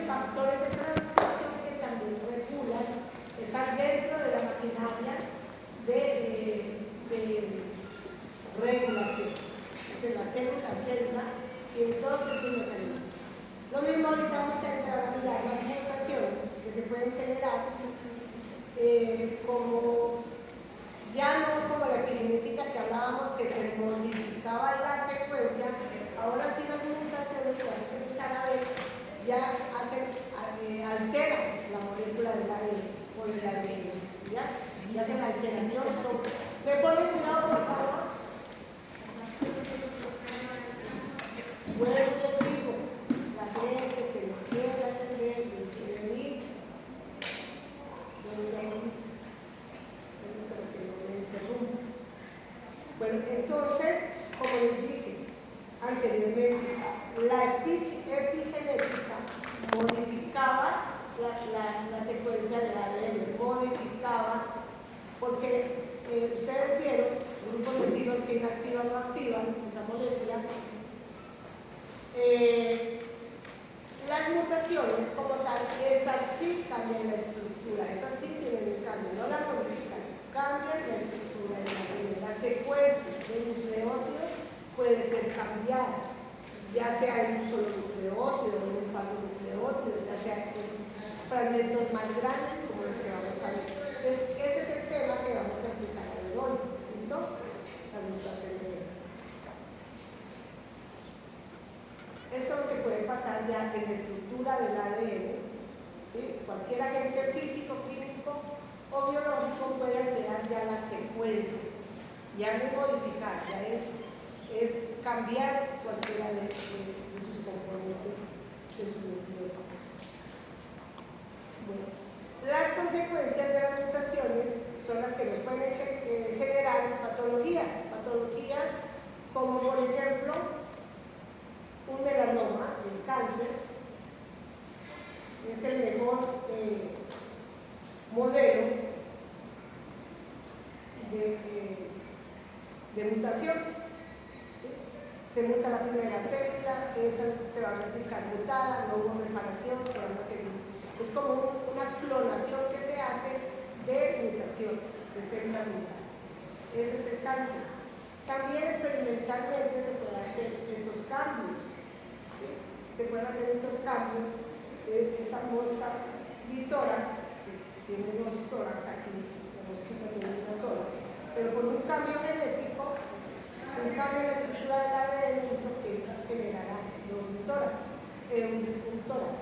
factores de transcripción que también regulan, están dentro de la maquinaria de regulación. Es la célula y en todos estos mecanismos. Lo mismo ahorita vamos a entrar a mirar las mutaciones que se pueden generar, como ya no como la epigenética que hablábamos, que se modificaba la secuencia. Ahora sí las mutaciones que vamos a empezar a ver ya alteran la molécula del ADN o del ADN, ¿ya? Y hacen alteración. ¿Me ponen cuidado, por favor? Bueno, les digo, la gente que no quiere atender, que no quiere irse, no ya no viste. Eso es para que no me interrumpa. Bueno, entonces, como les dije anteriormente, la epigenética modificaba la secuencia del ADN, modificaba, porque ustedes vieron grupos de tiros que inactivan o activan esa molécula. Las mutaciones como tal, estas sí cambian la estructura, estas sí tienen el cambio, no la modifican, cambian la estructura del ADN. La secuencia de nucleótidos puede ser cambiada, ya sea en un solo nucleótido, en un par de nucleótidos, ya sea en fragmentos más grandes como los que vamos a ver. Entonces, este es el tema que vamos a empezar a ver hoy. ¿Listo? La mutación de ADN. Esto es lo que puede pasar ya en la estructura del ADN, ¿sí? Cualquier agente físico, químico o biológico puede alterar ya la secuencia, ya no es modificar, ya es cambiar cualquiera de sus componentes, de sus nucleótidos. Bueno, las consecuencias de las mutaciones son las que nos pueden generar patologías como por ejemplo un melanoma, el cáncer, es el mejor modelo de mutación. ¿Sí? Se muta la primera célula, esa se va a replicar mutada, no hubo reparación, se van a seguir. Es como una clonación que se hace de mutaciones, de células mutadas. Ese es el cáncer. También experimentalmente se pueden hacer estos cambios. ¿Sí? Se pueden hacer estos cambios. Esta mosca bitórax, que tiene dos tórax aquí, la mosquita tiene una sola, pero con un cambio genético, un cambio en la estructura del ADN hizo que generara dos tórax, un tórax.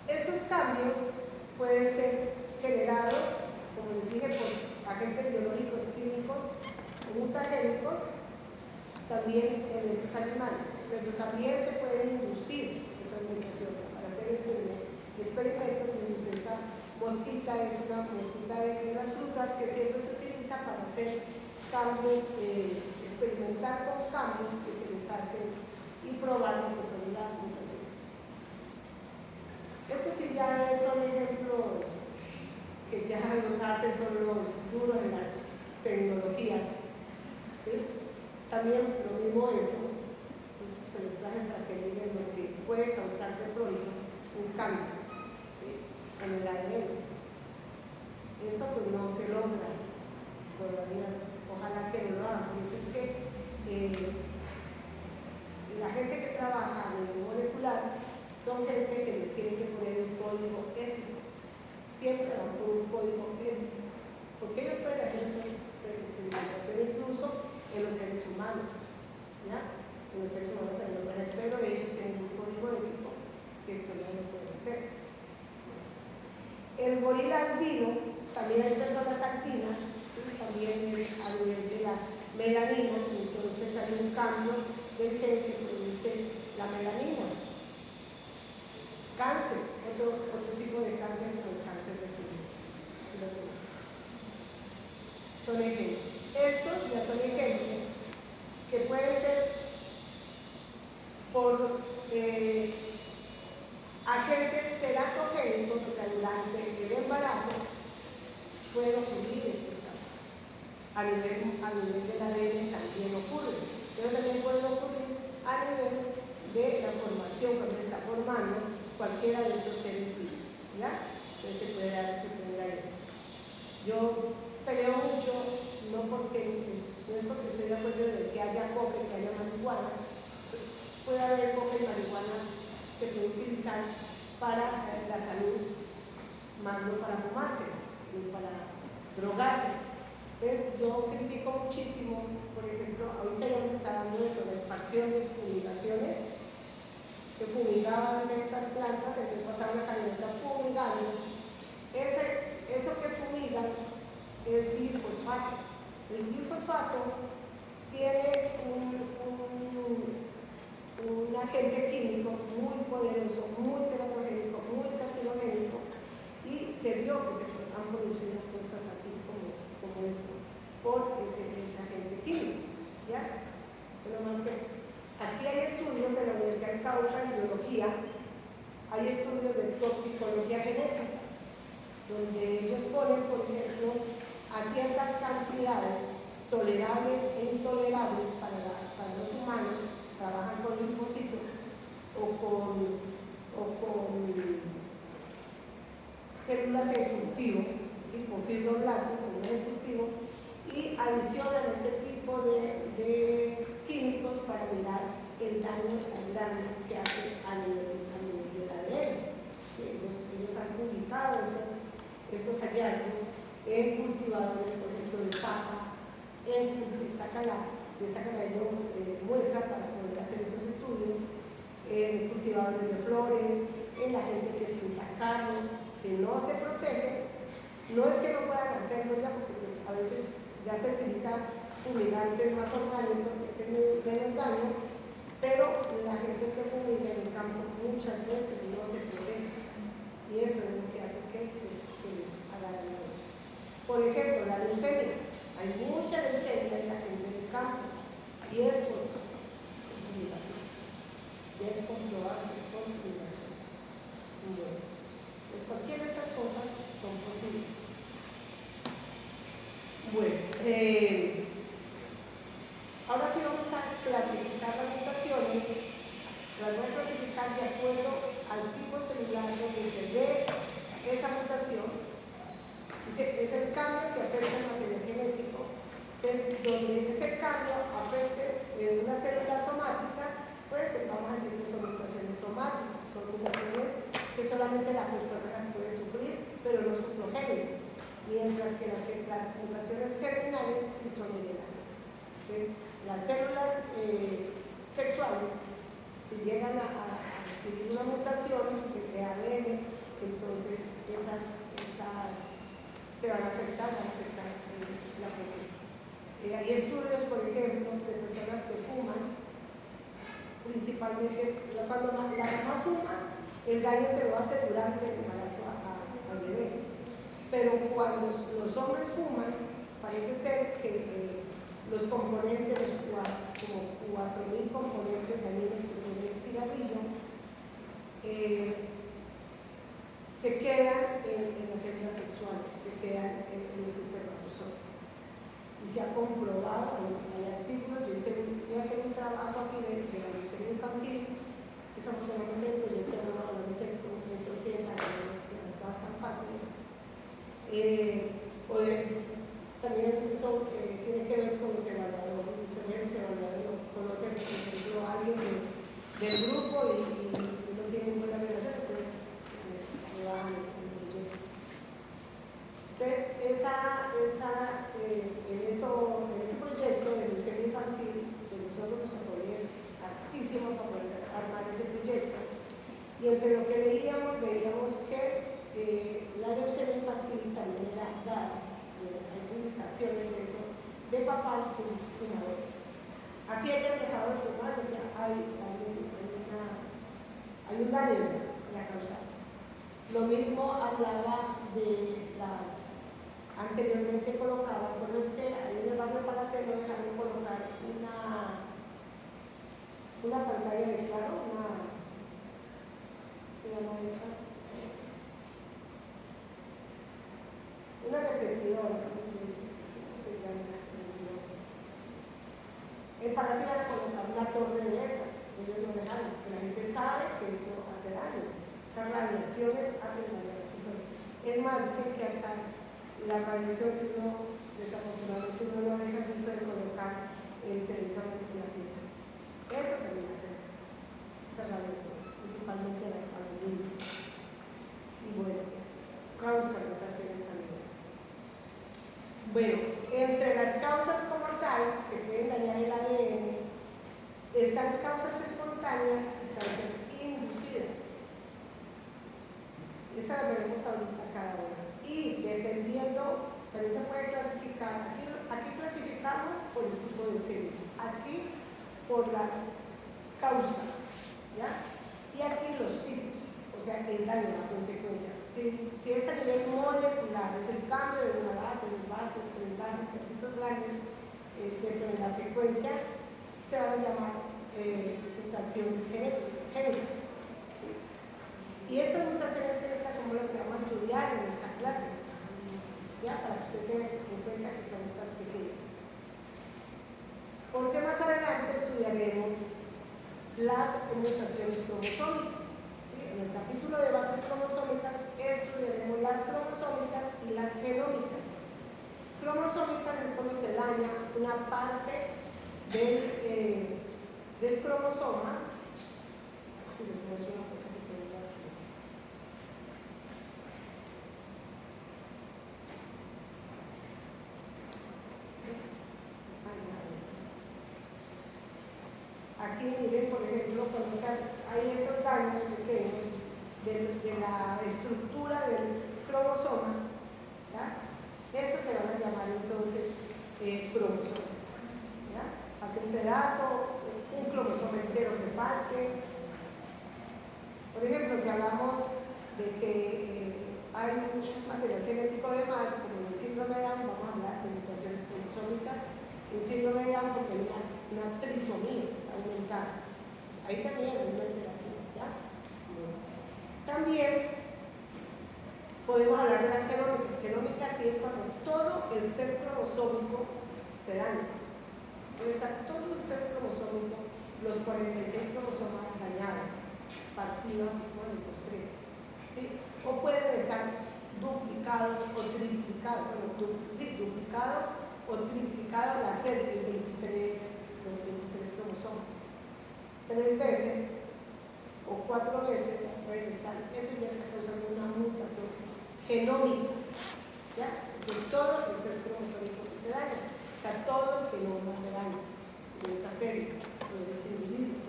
Estos cambios pueden ser generados, como les dije, por agentes biológicos, químicos, mutagénicos, también en estos animales, pero también se pueden inducir esas mutaciones para hacer experimentos. Esta mosquita es una mosquita de las frutas que siempre se utiliza para hacer cambios, experimentar con cambios que se les hacen y probar lo que son las mutaciones. Estos sí ya son ejemplos que ya los hacen, son los duros en las tecnologías. ¿Sí? También lo mismo esto, entonces se los traje para que miren lo que puede causar de pronto un cambio, ¿sí? En el ADN. Esto pues no se logra todavía, ojalá que no lo hagan. Por eso es que la gente que trabaja a nivel molecular son gente que les tiene que poner un código ético, siempre van con un código ético, porque ellos pueden hacer estas experimentaciones incluso en los seres humanos, ¿ya? En los seres humanos también lo pueden hacer, pero ellos tienen un código ético que esto no lo pueden hacer. El gorila andino, también hay personas albinas, ¿sí? También es a nivel de la melanina, entonces hay un cambio del gen que produce la melanina. Cáncer, otro tipo de cáncer, como el cáncer de piel. Son ejemplos. Estos ya son ejemplos que pueden ser por agentes teratogénicos, o sea, durante el embarazo pueden ocurrir estos cambios. A nivel del ADN también ocurre, pero también pueden ocurrir a nivel de la cualquiera de estos seres vivos, ¿ya? Entonces se puede dar esto. Yo peleo mucho, no es porque estoy de acuerdo de que haya coca y que haya marihuana. Puede haber coca y marihuana, se puede utilizar para la salud, más no para fumarse, ni para drogarse. Entonces yo critico muchísimo, por ejemplo, ahorita ya nos está dando eso, la expansión de fumigaciones, que fumigaban de estas plantas, entonces pasaba una camioneta fumigando. Eso que fumigan es glifosfato. El glifosfato tiene un agente químico muy poderoso, muy teratogénico, muy carcinogénico, y se vio que se han producido cosas así como esto por ese agente químico, ¿ya? Aquí hay estudios en la Universidad de Cauca en biología, hay estudios de toxicología genética, donde ellos ponen, por ejemplo, a ciertas cantidades tolerables e intolerables para los humanos, trabajan con linfocitos o con células en cultivo, ¿sí? Con fibroblastos, células en cultivo, y adicionan este tipo de químicos para mirar el daño que hace a nivel del ADN. Ellos han publicado estos hallazgos en cultivadores, por ejemplo, de papa, le sacan a ellos muestra para poder hacer esos estudios, en cultivadores de flores, en la gente que pinta carros. Si no se protege, no es que no puedan hacerlo ya, porque pues, a veces ya se utilizan fumigantes más orgánicos que hacen menos daño, pero la gente que fumiga en el campo muchas veces no se protege, y eso es lo que hace que les haga daño. Por ejemplo, la leucemia. Hay mucha leucemia en la gente del campo, y es por fumigaciones. Ya es comprobado que es por fumigaciones. Bueno, pues cualquiera de estas cosas son posibles. Bueno, ahora sí vamos a clasificar las mutaciones. Las voy a clasificar de acuerdo al tipo celular donde se ve esa mutación. Es el cambio que afecta el material genético. Entonces, donde ese cambio afecte una célula somática, pues vamos a decir que son mutaciones somáticas, son mutaciones que solamente la persona las puede sufrir, pero no su progenie, mientras que las mutaciones germinales sí son hereditarias. Entonces, las células sexuales, si llegan a adquirir una mutación de ADN, entonces esas se van a afectar la progenie. Hay estudios, por ejemplo, de personas que fuman, principalmente cuando la mamá fuma, el daño se lo hace durante el embarazo al bebé. Pero cuando los hombres fuman, parece ser que los componentes, como 4.000 componentes dañinos que tiene el cigarrillo, se quedan en las células sexuales, se quedan en los espermatozoides. Y se ha comprobado, hay artículos, yo voy a hacer un trabajo aquí de la leucemia infantil, que estamos hablando del proyecto de la leucemia infantil, que se las cosas tan fáciles. También eso tiene que ver con los evaluadores. Muchas veces los evaluadores conocen, por ejemplo, a alguien del grupo y no tienen buena relación, entonces le bajan el proyecto. Entonces, en ese proyecto de leucemia infantil, nosotros nos apoyamos hartísimo para poder armar ese proyecto. Y entre lo que veíamos que la leucemia infantil también era dada, hay publicaciones de eso, de papás fumadores. Así hayan dejado de fumar, decía, hay un daño ya causado. Lo mismo hablaba de anteriormente colocaba, bueno, es que ahí en el barrio para hacerlo dejaron colocar una pantalla de claro, ¿qué se llama estas? Una repetidora, ¿cómo se llama esta repetidora? Para hacer a colocar una torre de esas, ellos lo dejaron, porque la gente sabe que eso hace daño, Esas radiaciones hacen daño a las personas. Es más, dicen que hasta la radiación que uno, desafortunadamente, uno no deja el piso de colocar el televisor en la pieza. Eso también hace esas radiaciones, principalmente a los niños. Y bueno, causa mutaciones también. Bueno, entre las causas como tal, que pueden dañar el ADN, están causas espontáneas y causas inducidas. Esta la veremos ahorita cada una. Y dependiendo, también se puede clasificar, aquí clasificamos por el tipo de célula, aquí por la causa, ¿ya? Y aquí los tipos, o sea, el daño, la consecuencia. Si es a nivel molecular, es el cambio de una base, dos bases, tres bases, pedacitos grandes, dentro de la secuencia, se van a llamar mutaciones genéticas. ¿Sí? Y estas mutaciones genéticas son las que vamos a estudiar en esta clase, ¿ya? Para que ustedes tengan en cuenta que son estas pequeñas. Porque más adelante estudiaremos las mutaciones cromosómicas. ¿Sí? En el capítulo de bases cromosómicas estudiaremos las cromosómicas y las genómicas. Cromosómicas es cuando se daña una parte del cromosoma. Si les muestro una foto que tengo aquí. Aquí miren, por ejemplo, cuando hay estos daños pequeños de la estructura del cromosoma, ¿ya? Estas se van a llamar entonces cromosomas. Falta un pedazo, un cromosoma entero que falte. Por ejemplo, si hablamos de que hay un material genético de más, como en el síndrome de Down, vamos a hablar de mutaciones cromosómicas. El síndrome de Down porque hay una trisomía, está aumentada. Ahí también hay una alteración, ¿ya? Bueno. También podemos hablar de las genómicas. Genómicas sí es cuando todo el ser cromosómico se daña. Puede estar todo el ser cromosómico, los 46 cromosomas dañados, partidos por el postrero, ¿sí? O pueden estar duplicados o triplicados, duplicados o triplicados la serie de 23 cromosomas. 3 veces o 4 veces pueden estar, eso ya está causando una mutación genómica, ¿ya? De todo el ser cromosómico que se daña. Está todo el genoma se daña de esa serie, de ese individuo.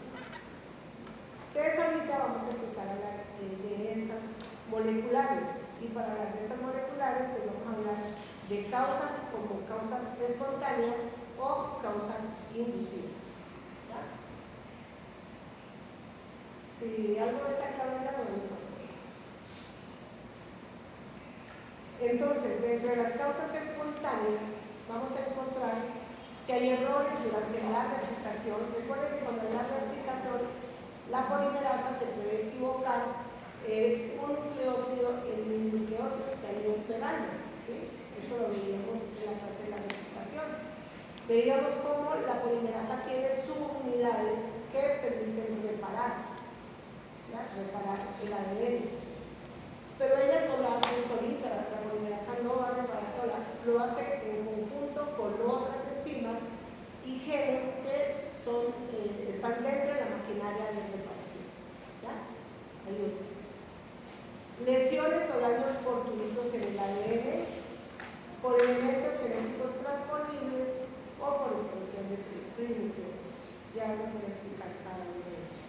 Entonces ahorita vamos a empezar a hablar de estas moleculares, y para hablar de estas moleculares pues vamos a hablar de causas como causas espontáneas o causas inducidas. ¿Ya? Si algo está claro en la cabeza. Entonces, dentro de las causas espontáneas vamos a encontrar que hay errores durante la replicación. Recuerden que cuando hay la replicación, la polimerasa se puede equivocar un nucleótido en mil nucleótidos que hay un pedaño, ¿sí? Eso lo veíamos en la clase de la replicación. Veíamos cómo la polimerasa tiene subunidades que permiten reparar, ¿ya? Reparar el ADN. Pero ellas no lo hacen solita, la polimerasa no va a reparar sola, lo hace en conjunto con otras enzimas y genes que están dentro de la maquinaria de reparación. ¿Ya? Hay otras. Lesiones o daños fortuitos en el ADN por elementos genéticos transponibles o por expresión de trinúcleo. Ya no voy a explicar cada uno de ellos.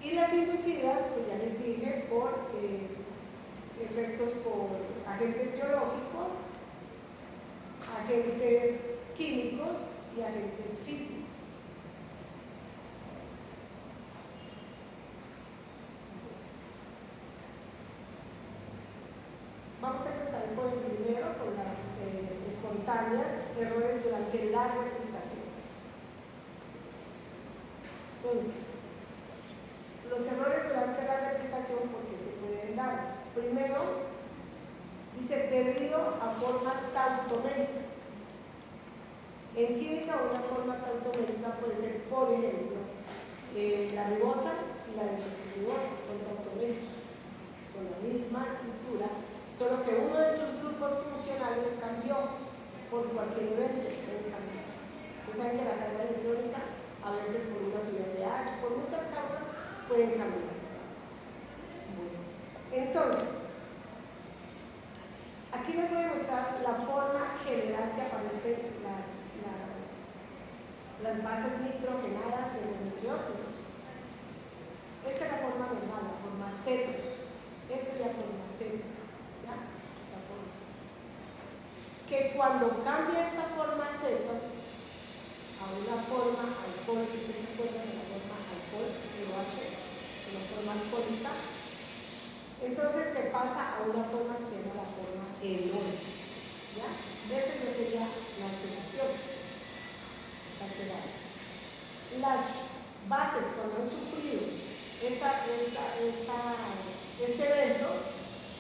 Y las inducidas, pues ya les dije, por efectos por agentes biológicos, agentes químicos y agentes físicos. Vamos a empezar por el primero, con las espontáneas, errores durante la replicación. Entonces, los errores durante la replicación, ¿por qué se pueden dar? Primero, dice debido a formas tautoméricas. En química, una forma tautomérica puede ser, por ejemplo, la ribosa y la desoxirribosa, son tautométicas, son la misma estructura, solo que uno de sus grupos funcionales cambió por cualquier evento, puede cambiar. Ustedes saben que la carga electrónica, a veces por una subida de H, por muchas causas, pueden cambiar. Bueno, entonces, aquí les voy a mostrar la forma general que aparecen las bases nitrogenadas de los nucleótidos. Esta es la forma normal, la forma Z. Esta es la forma Z. ¿Ya? Esta forma. Que cuando cambia esta forma Z a una forma alcohol, si ustedes se acuerdan de la forma alcohol, OH, una forma alcohólica, entonces se pasa a una forma que se llama la forma enol. ¿Ya? Esa ya sería la alteración. Está alterada. Las bases, cuando han sufrido este evento,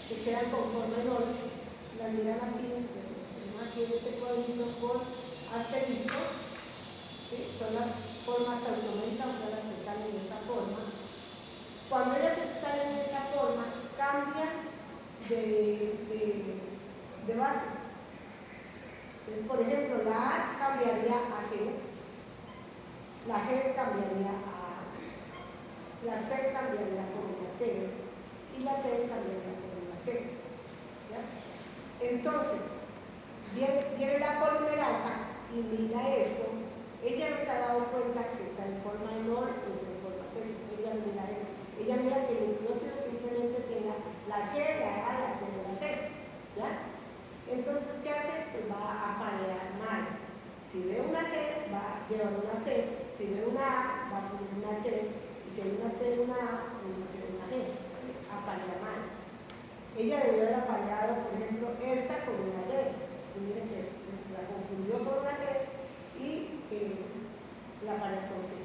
que quedan con forma enol, las miran aquí en este cuadrito con asterisco, ¿sí? Son las formas tautométicas, o sea, las que están en esta forma. Cuando ellas están en esta forma, cambian de base. Entonces, por ejemplo, la A cambiaría a G, la G cambiaría a A, la C cambiaría por una T y la T cambiaría por una C. ¿Ya? Entonces, viene la polimerasa y mira esto, ella no se ha dado cuenta que está en forma enol o está en forma C. Ella mira esto. Ella mira que el nucleótido simplemente tenga la G, la A, la T y la C. ¿Ya? Entonces, ¿qué hace? Pues va a aparear mal. Si ve una G, va a llevar una C. Si ve una A, va a poner una T. Y si hay una T y una A, va a ser una G. ¿Sí? Aparea mal. Ella debió haber apareado, por ejemplo, esta con una T. Y miren que la confundió con una G y la aparea con C.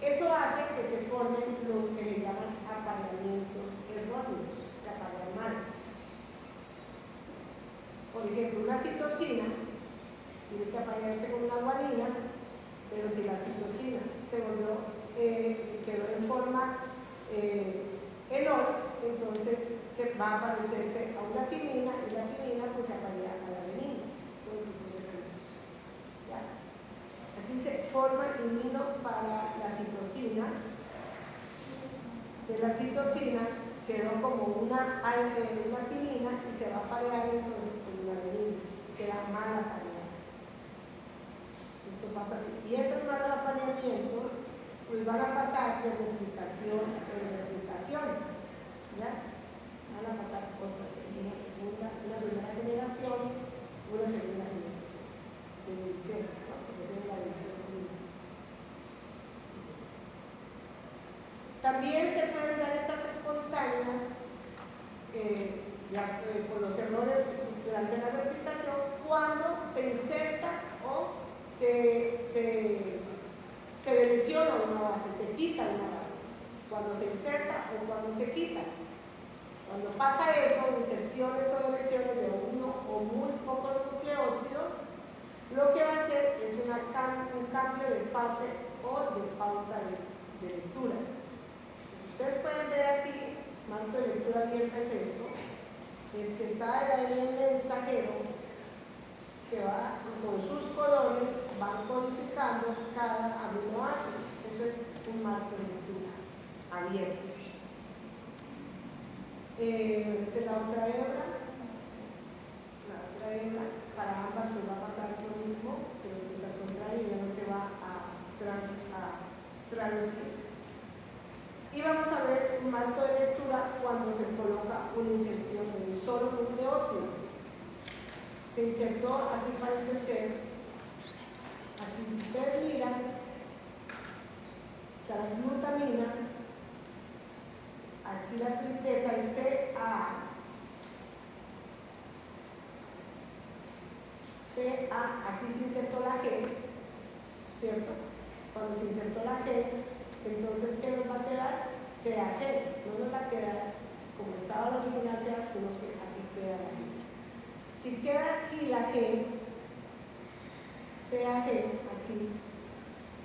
Eso hace que se formen lo que se llaman apareamientos erróneos. Se aparean mal. Por ejemplo, una citosina tiene que aparearse con una guanina, pero si la citosina quedó en forma enol, entonces se va a parecerse a una timina y la timina pues se aparea a la adenina. ¿Ya? Aquí dice forma imino para la citosina. De la citosina quedó como una timina y se va a aparear entonces con una adenina. Queda mal apareada. Esto pasa así. Y estos malos apareamientos pues van a pasar de replicación en replicación. ¿Ya? Van a pasar otras, una primera generación, una segunda generación de divisiones, ¿no? Se ve la división segunda. También se pueden dar estas espontáneas por los errores durante la replicación cuando se inserta o se delesiona una base, se quita una base. Cuando se inserta o cuando se quita. Cuando pasa eso, inserciones o deleciones de uno o muy pocos nucleótidos, lo que va a hacer es un cambio de fase o de pauta de lectura. Ustedes pueden ver aquí, marco de lectura abierta es esto, es que está el ADN mensajero que va con sus codones, van codificando cada aminoácido. Eso es un marco de lectura abierto. Esta es la otra hebra. Para ambas pues va a pasar lo mismo, pero que es al contrario, ya no se va a traducir. Y vamos a ver un marco de lectura cuando se coloca una inserción de un solo nucleótido. Se insertó, aquí parece ser, aquí si ustedes miran, está la glutamina, aquí la tripleta es CA, aquí se insertó la G, ¿cierto? Cuando se insertó la G, entonces, ¿qué nos va a quedar? CAG, no nos va a quedar como estaba la original CA, sino que aquí queda la G. Si queda aquí la G, CAG, aquí,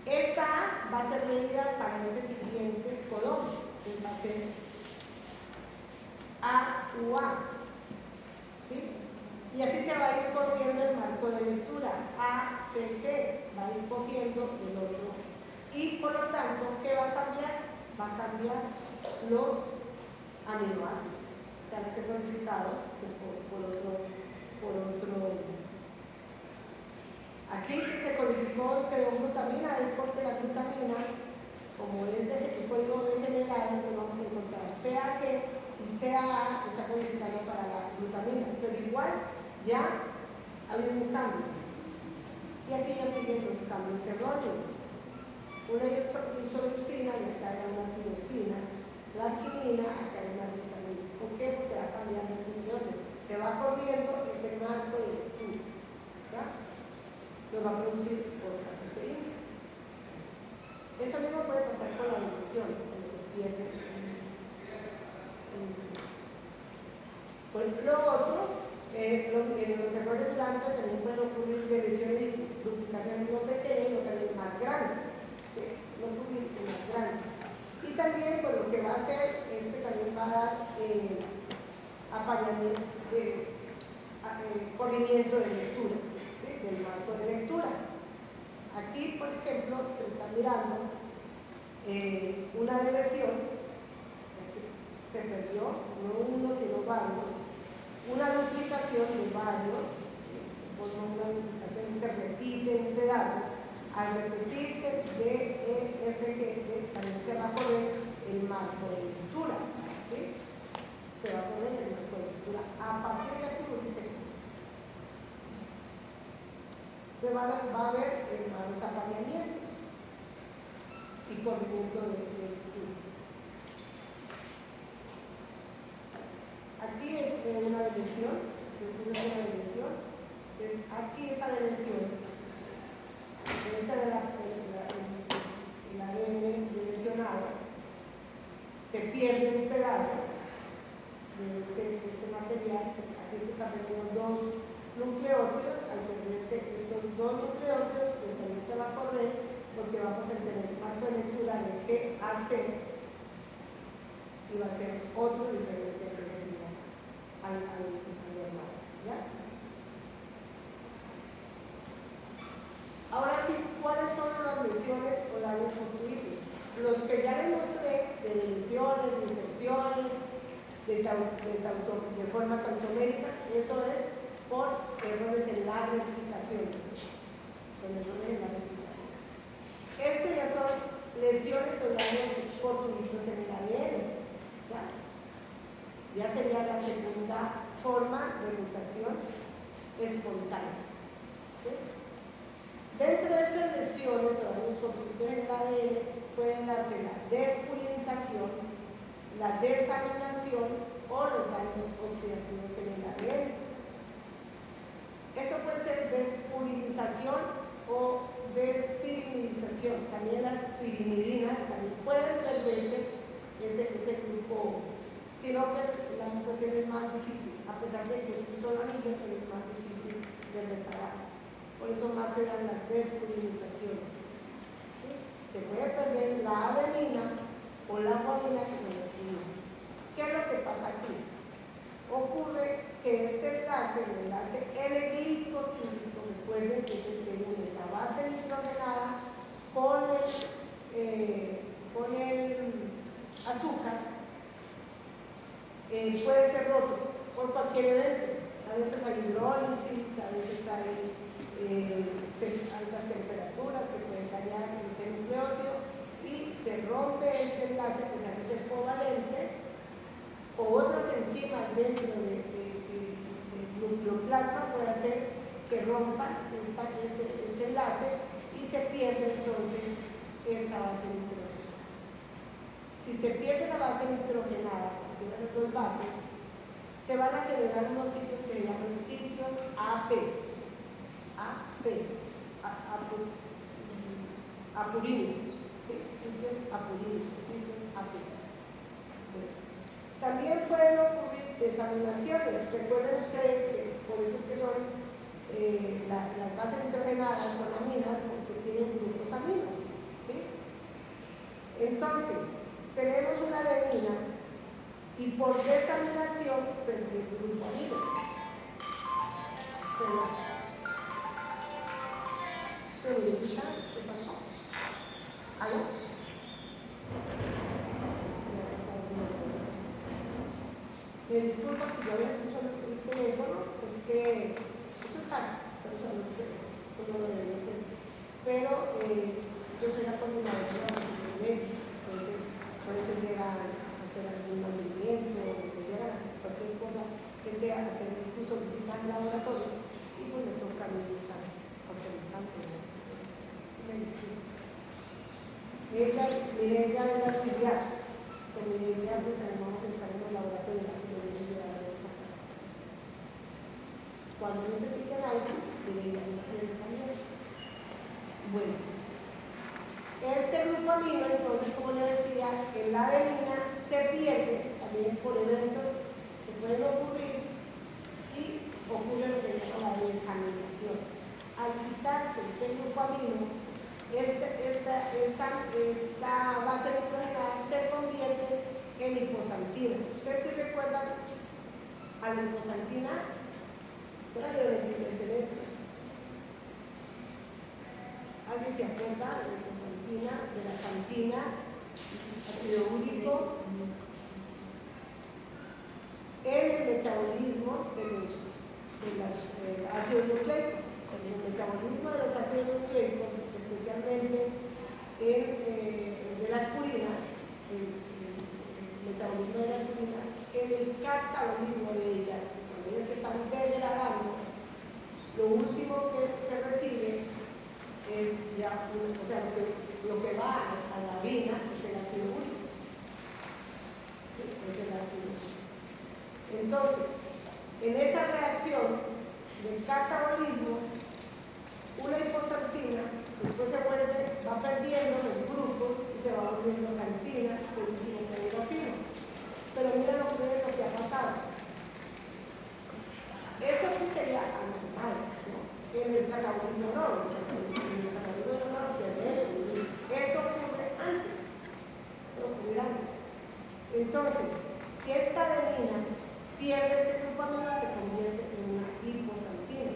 esta A va a ser medida para este siguiente amino A. ¿Sí? Y así se va a ir corriendo el marco de lectura. A, C, G va a ir cogiendo del otro. Y por lo tanto, ¿qué va a cambiar? Va a cambiar los aminoácidos. Que van a ser modificados pues, por otro. Aquí que se codificó y creó glutamina es porque la glutamina, como es el código de general, entonces vamos a encontrar CAG y CAA está codificado para la glutamina, pero igual ya ha habido un cambio. Y aquí ya siguen los cambios erróneos. Una isoleucina y acá era una tirosina, la arginina, acá era una glutamina. ¿Por qué? Porque va cambiando el nucleótido. Se va corriendo ese marco de lectura. ¿Ya? Lo va a producir otra proteína. Eso mismo puede pasar con la deleción, cuando se pierde. Pues lo otro, en los errores blandos también pueden ocurrir deleciones y duplicaciones no pequeñas y no también más grandes. ¿Sí? No ocurrir más grandes. Y también, pues lo que va a hacer, también va a dar corrimiento de lectura, ¿sí? Del marco de lectura. Aquí, por ejemplo, se está mirando una deleción, se perdió, no uno, sino varios, una duplicación de varios, ¿sí? Se forma una duplicación y se repite un pedazo. Al repetirse D, E, F, G, también se va a poner el marco de lectura, ¿sí? Se va a poner el marco de lectura. A partir de aquí, dice, va a haber malos apareamientos y corrimiento de lectura. Aquí es una deleción, aquí esa deleción. Esta era el ADN delecionado, se pierde un pedazo de este material, aquí se están perdiendo dos nucleótidos, al perderse estos dos nucleótidos, pues también se va a correr porque vamos a tener un marco de lectura de GAC y va a ser otro diferente al normal, ¿ya? Ahora sí, ¿cuáles son las lesiones o daños fortuitos? Los que ya les mostré, de lesiones, de inserciones, de formas tautoméricas, eso es por errores en la replicación. Son errores en la replicación. Estos ya son lesiones o daños fortuitos en el ADN. Ya sería la segunda forma de mutación espontánea. ¿Sí? Dentro de estas lesiones o daños fortuitos en el ADN pueden darse la despurinización, la desaminación o los daños oxidativos en el ADN. Esto puede ser despurinización o despirimidización. También las pirimidinas también pueden perderse ese grupo, sino que la mutación es más difícil, a pesar de que es un solo anillo, pero es más difícil de reparar. Por eso más se dan las despurinizaciones. ¿Sí? Se puede perder la adenina o la guanina, que son las purinas. ¿Qué es lo que pasa aquí? Ocurre que este enlace, el enlace L-glicosídico, recuerden que es el que une la base nitrogenada con el azúcar, puede ser roto por cualquier evento. A veces hay hidrólisis, a veces hay altas temperaturas que pueden dañar ese nucleótido y se rompe este enlace que se hace ser covalente, o otras enzimas dentro del nucleoplasma puede hacer que rompan este enlace y se pierde entonces esta base nitrogenada. Si se pierde la base nitrogenada, porque tiene las dos bases, se van a generar unos sitios que se llaman sitios apurínicos, ¿sí? Sitios apurínicos, sitios AP. Bueno. También pueden ocurrir desaminaciones. Recuerden ustedes que por eso es que son las bases nitrogenadas son aminas porque tienen grupos aminos, ¿sí? Entonces, tenemos una adenina y por desaminación perdí el grupo amino. Pero ¿qué pasó? ¿Aló? Me disculpa que yo había usado el teléfono, es que eso es raro, estar usando el teléfono, pues no lo debería hacer. Pero yo soy la coordinadora de entonces a veces llegan a hacer algún movimiento, o llegan a cualquier cosa, gente a hacer incluso visitas al laboratorio, y pues me toca a mí estar autorizando. Me disculpo. Ella es la auxiliar, con ella pues también vamos a estar en el laboratorio, la que yo les voy a dar esa acá. Cuando necesiten algo, diremos aquí en el camión. Bueno, este grupo amino, entonces, como le decía, en la adenina se pierde también por eventos que pueden ocurrir y ocurre lo que se llama la desaminación. Al quitarse este grupo amino, esta base nitrogenada se convierte en hiposantina. ¿Ustedes sí recuerdan a la hiposantina? ¿Será de el primer semestre? ¿Alguien se acuerda de la hiposantina, de la santina, ácido úrico? En el metabolismo de los ácidos nucleicos. En el metabolismo de los ácidos nucleicos, especialmente de las purinas, el metabolismo de las purinas, en el catabolismo de ellas, cuando ellas se están degradando, lo último que se recibe es ya, o sea, lo que va a la orina es el ácido úrico. ¿Sí? Es el ácido úrico. Entonces, en esa reacción del catabolismo, una hiposantina después va perdiendo los grupos y se va volviendo santina, por último que uracilo. Pero mira lo que ha pasado. Eso sí sería anormal, ¿no? En el catabolismo no, eso ocurre antes, Entonces, si esta adenina pierde este grupo amino, se convierte en una hiposantina.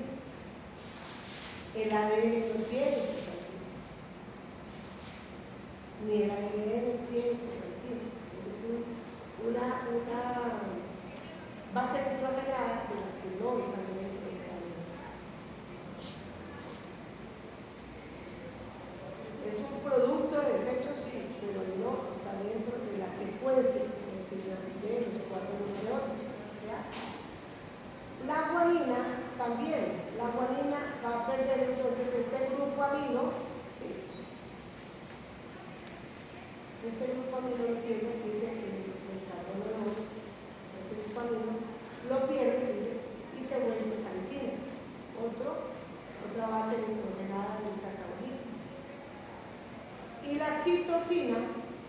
El ADN no tiene hiposantina, ni el ARN tiene hiposantina. Es una base nitrogenada de las que no están dentro del ADN. Es un producto de desecho, sí, pero no está dentro de la secuencia de los 4 nucleótidos. La guanina también, la guanina va a perder entonces este grupo amino, ¿sí? Este grupo amino lo pierde, dice el carbono 2, este grupo amino lo pierde y se vuelve santina, otra base nitrogenada del catabolismo. Y la citosina,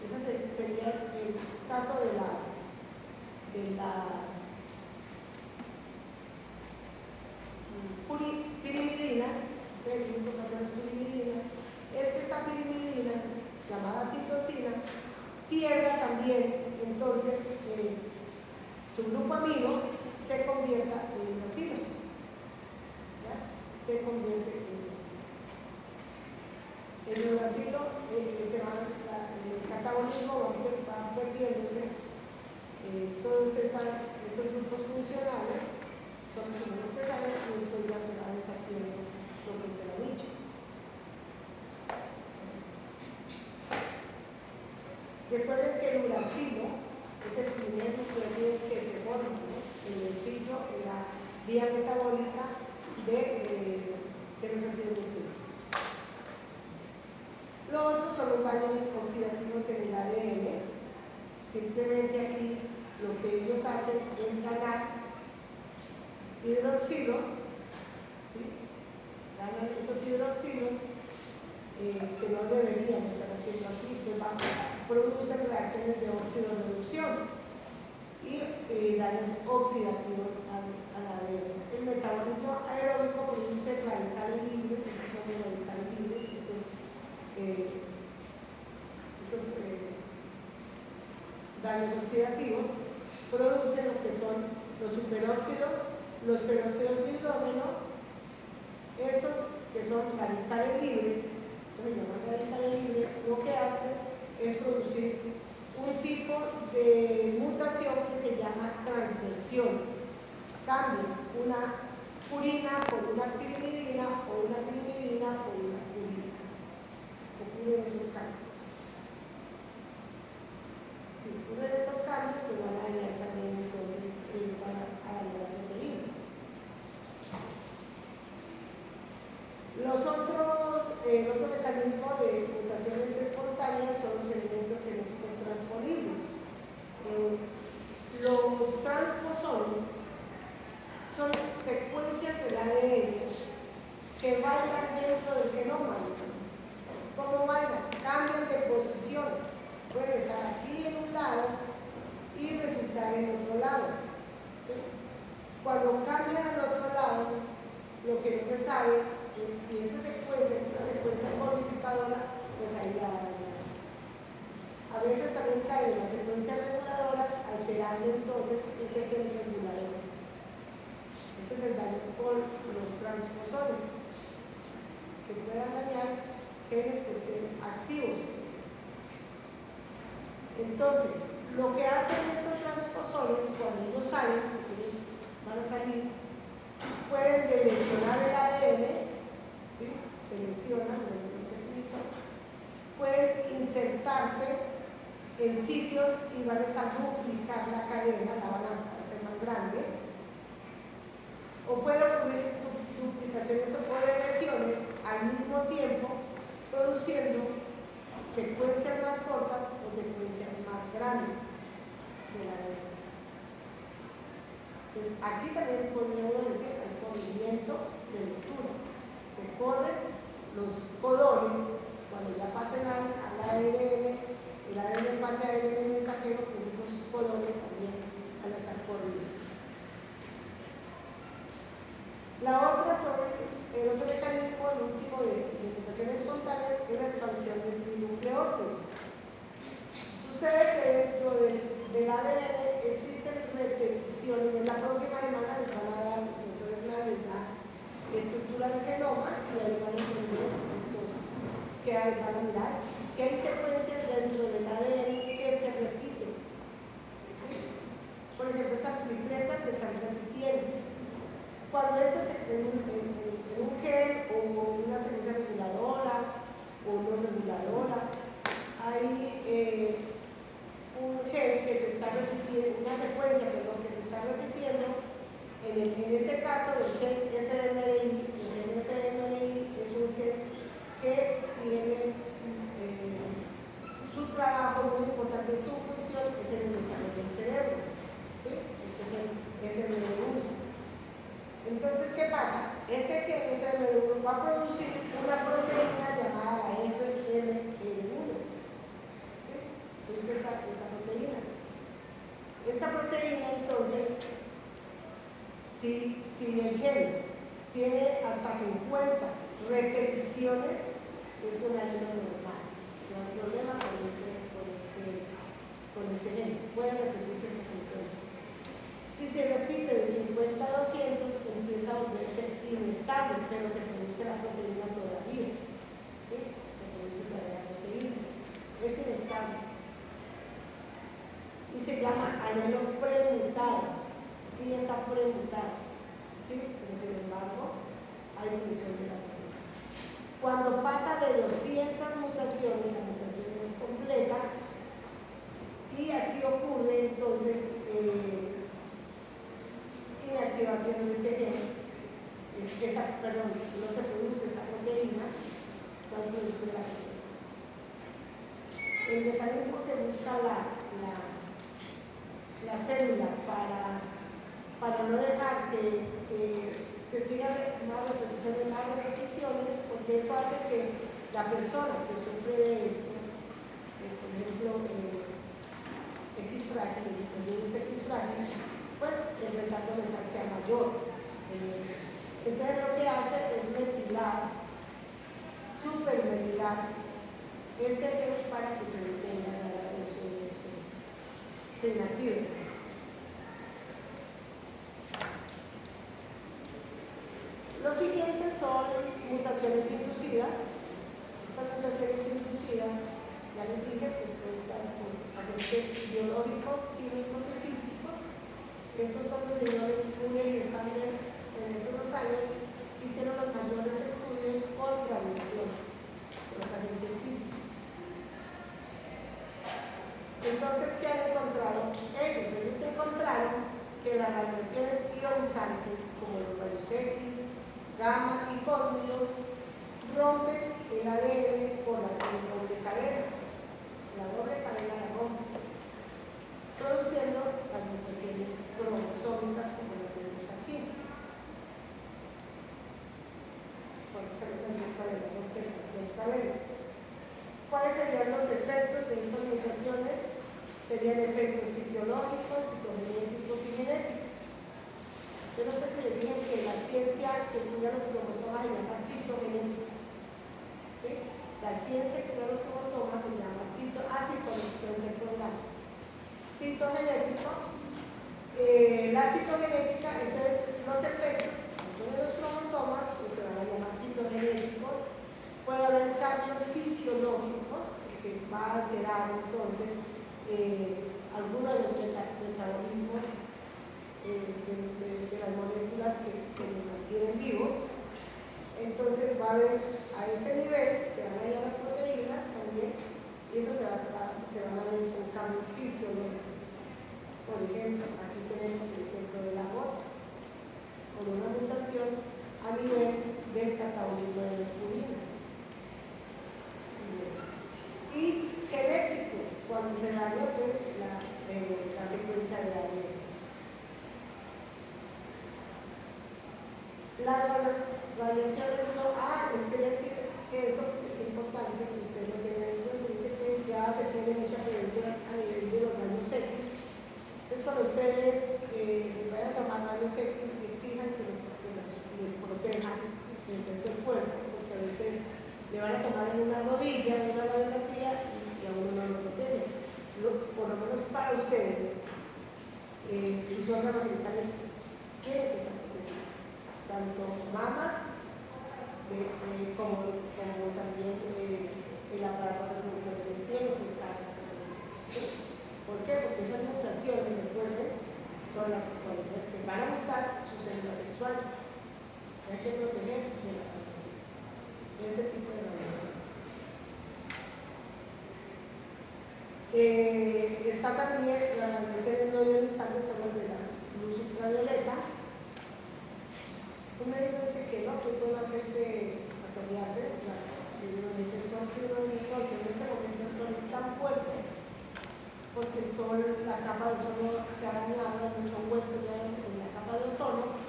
ese sería el caso de las pirimidinas, esta pirimidina, llamada citosina, pierda también entonces su grupo amino, se convierta en uracilo. Se convierte en uracilo. El uracilo el catabolismo va perdiéndose todos estos grupos funcionales. Son los primeros que salen y después ya se va deshaciendo lo que se lo ha dicho. Recuerden que el uracilo es el primer nucleótido que se forma, ¿no? En el ciclo, en la vía metabólica de los ácidos nucleicos. Lo otro son los daños oxidativos en el ADN. Simplemente aquí lo que ellos hacen es ganar hidroxilos, ¿sí? Ganan estos hidroxilos que no deberían estar haciendo aquí, que producen reacciones de óxido-reducción y daños oxidativos al ADN. El metabolismo aeróbico produce radicales libres, estos son los radicales libres, estos daños oxidativos, producen lo que son los superóxidos, los peróxidos de hidrógeno, estos que son radicales libres, se llaman radicales libres, lo que hacen es producir un tipo de mutación que se llama transversiones. Cambian una purina por una pirimidina o una pirimidina por una purina. Ocurren esos cambios. Si ocurren estos cambios, pues van a dañar también entonces van a dañar la proteína. El otro mecanismo de mutaciones espontáneas son los elementos genéticos transferibles. Los transposones son secuencias del ADN que bailan dentro del genoma. ¿Cómo bailan? Cambian de posición. Pueden estar aquí en un lado y resultar en otro lado. ¿Sí? Cuando cambian al otro lado, lo que no se sabe es si esa secuencia es una secuencia modificadora, pues ahí la van a dañar. A veces también caen las secuencias reguladoras, alterando entonces ese gen regulador. Ese es el daño por los transposones, que puedan dañar genes que estén activos. Entonces, lo que hacen estos transposones cuando ellos salen, porque ellos van a salir, pueden lesionar el ADN, ¿sí? Lesionan, pueden insertarse en sitios y van a duplicar la cadena, la van a hacer más grande, o puede ocurrir duplicaciones o lesiones al mismo tiempo, produciendo secuencias más cortas o secuencias más grandes de la ADN. Entonces, aquí también podríamos decir el corrimiento de lectura. Se corren los codones cuando ya pasen al ARN, el ADN pasa a ARN mensajero, pues esos codones también van a estar corridos. La otra el otro mecanismo, el último de mutación espontánea, es la expansión de trinucleótidos. Sucede que dentro del ADN existen repeticiones. En la próxima semana les van a dar, la estructura del genoma y ahí van a entender estos que van a mirar que hay secuencias dentro del ADN que se repiten. ¿Sí? Por ejemplo, estas tripletas se están repitiendo. Cuando estas en un gen o una secuencia reguladora o no reguladora, hay un gen que se está repitiendo, una secuencia que se está repitiendo. En este caso, el gen FMRI, el gen FMRI es un gen que tiene su trabajo muy importante, su función es el desarrollo del cerebro. ¿Sí? Este gen FMRI1. Entonces, ¿qué pasa? Este gen FMR1 va a producir una proteína llamada la FMR1. ¿Sí? Produce esta proteína. Esta proteína, entonces, si el gen tiene hasta 50 repeticiones, es una línea normal. No hay problema con este gen. Puede repetirse hasta 50. Si se repite de 50 a 200, empieza a volverse inestable, pero se produce la proteína todavía. ¿Sí? Se produce todavía la proteína. Es inestable. Y se llama alelo premutado. Aquí ya está premutado. ¿Sí? Pero sin embargo, hay mutación de la proteína. Cuando pasa de 200 mutaciones, la mutación es completa. Y aquí ocurre entonces inactivación de este gen, no se produce esta proteína, no hay producción de la proteína. El mecanismo que busca la célula para no dejar que se sigan más repeticiones, porque eso hace que la persona que sufre de esto, por ejemplo, X frágil, el virus X frágil, pues el retardo mental sea mayor. Entonces lo que hace es metilar, supermetilar este gen para que se detenga la producción de este. Se inactive. mutaciones inducidas. Estas mutaciones inducidas, ya les dije, pues pueden estar por agentes biológicos, químicos y físicos. Estos son los señores Uller y Stander. En estos 2 años hicieron los mayores estudios con radiaciones, con los agentes físicos. Entonces, ¿qué han encontrado ellos? Ellos encontraron que las radiaciones ionizantes, como los rayos X, gamma y cósmicos, rompen el ADN por la doble cadena. La doble cadena la rompe, produciendo las mutaciones cromosómicas como las tenemos aquí. Rompen las 2 cadenas. ¿Cuáles serían los efectos de estas mutaciones? Serían efectos fisiológicos, psicogenéticos y genéticos. Yo no sé si les dije que la ciencia que estudia los cromosomas se llama citogenética. ¿Sí? La ciencia que estudia los cromosomas se llama citogenético. La citogenética, entonces los efectos de los cromosomas pues se van a llamar citogenéticos. Puede haber cambios fisiológicos que va a alterar entonces algunos de los metabolismos de las moléculas que nos mantienen vivos. Entonces va a haber a ese nivel, se van a ir a las proteínas también, y eso se van a ver son cambios fisiológicos. Por ejemplo, aquí tenemos el ejemplo de la gota, con una mutación a nivel del catabolismo de las purinas. Y genéticos, cuando se daña pues la secuencia de ADN. Las radiaciones les quería decir esto porque es importante que ustedes lo tengan en cuenta. Dice que ya se tiene mucha prevención a nivel de los rayos X. Entonces cuando ustedes vayan a tomar rayos X, exijan que les protejan el resto del cuerpo, porque a veces le van a tomar en una rodilla, en una radiografía, y a uno no lo protege. Por lo menos para ustedes, sus órganos genitales tienen que estar protegidos, tanto mamas como también el aparato reproductor tiene que estar protegido. ¿Sí? ¿Por qué? Porque esas mutaciones, recuerden, son las que cuando se van a mutar sus células sexuales. Hay que proteger de la radiación, de este tipo de radiación. Está también las radiaciones no ionizantes, son las de la luz ultravioleta. Un médico dice que no, que puede hacerse asolearse, el sol, si uno ve el sol, que en este momento el sol es tan fuerte, porque el sol, la capa de ozono se ha dañado, hay mucho hueco ya en la capa de ozono,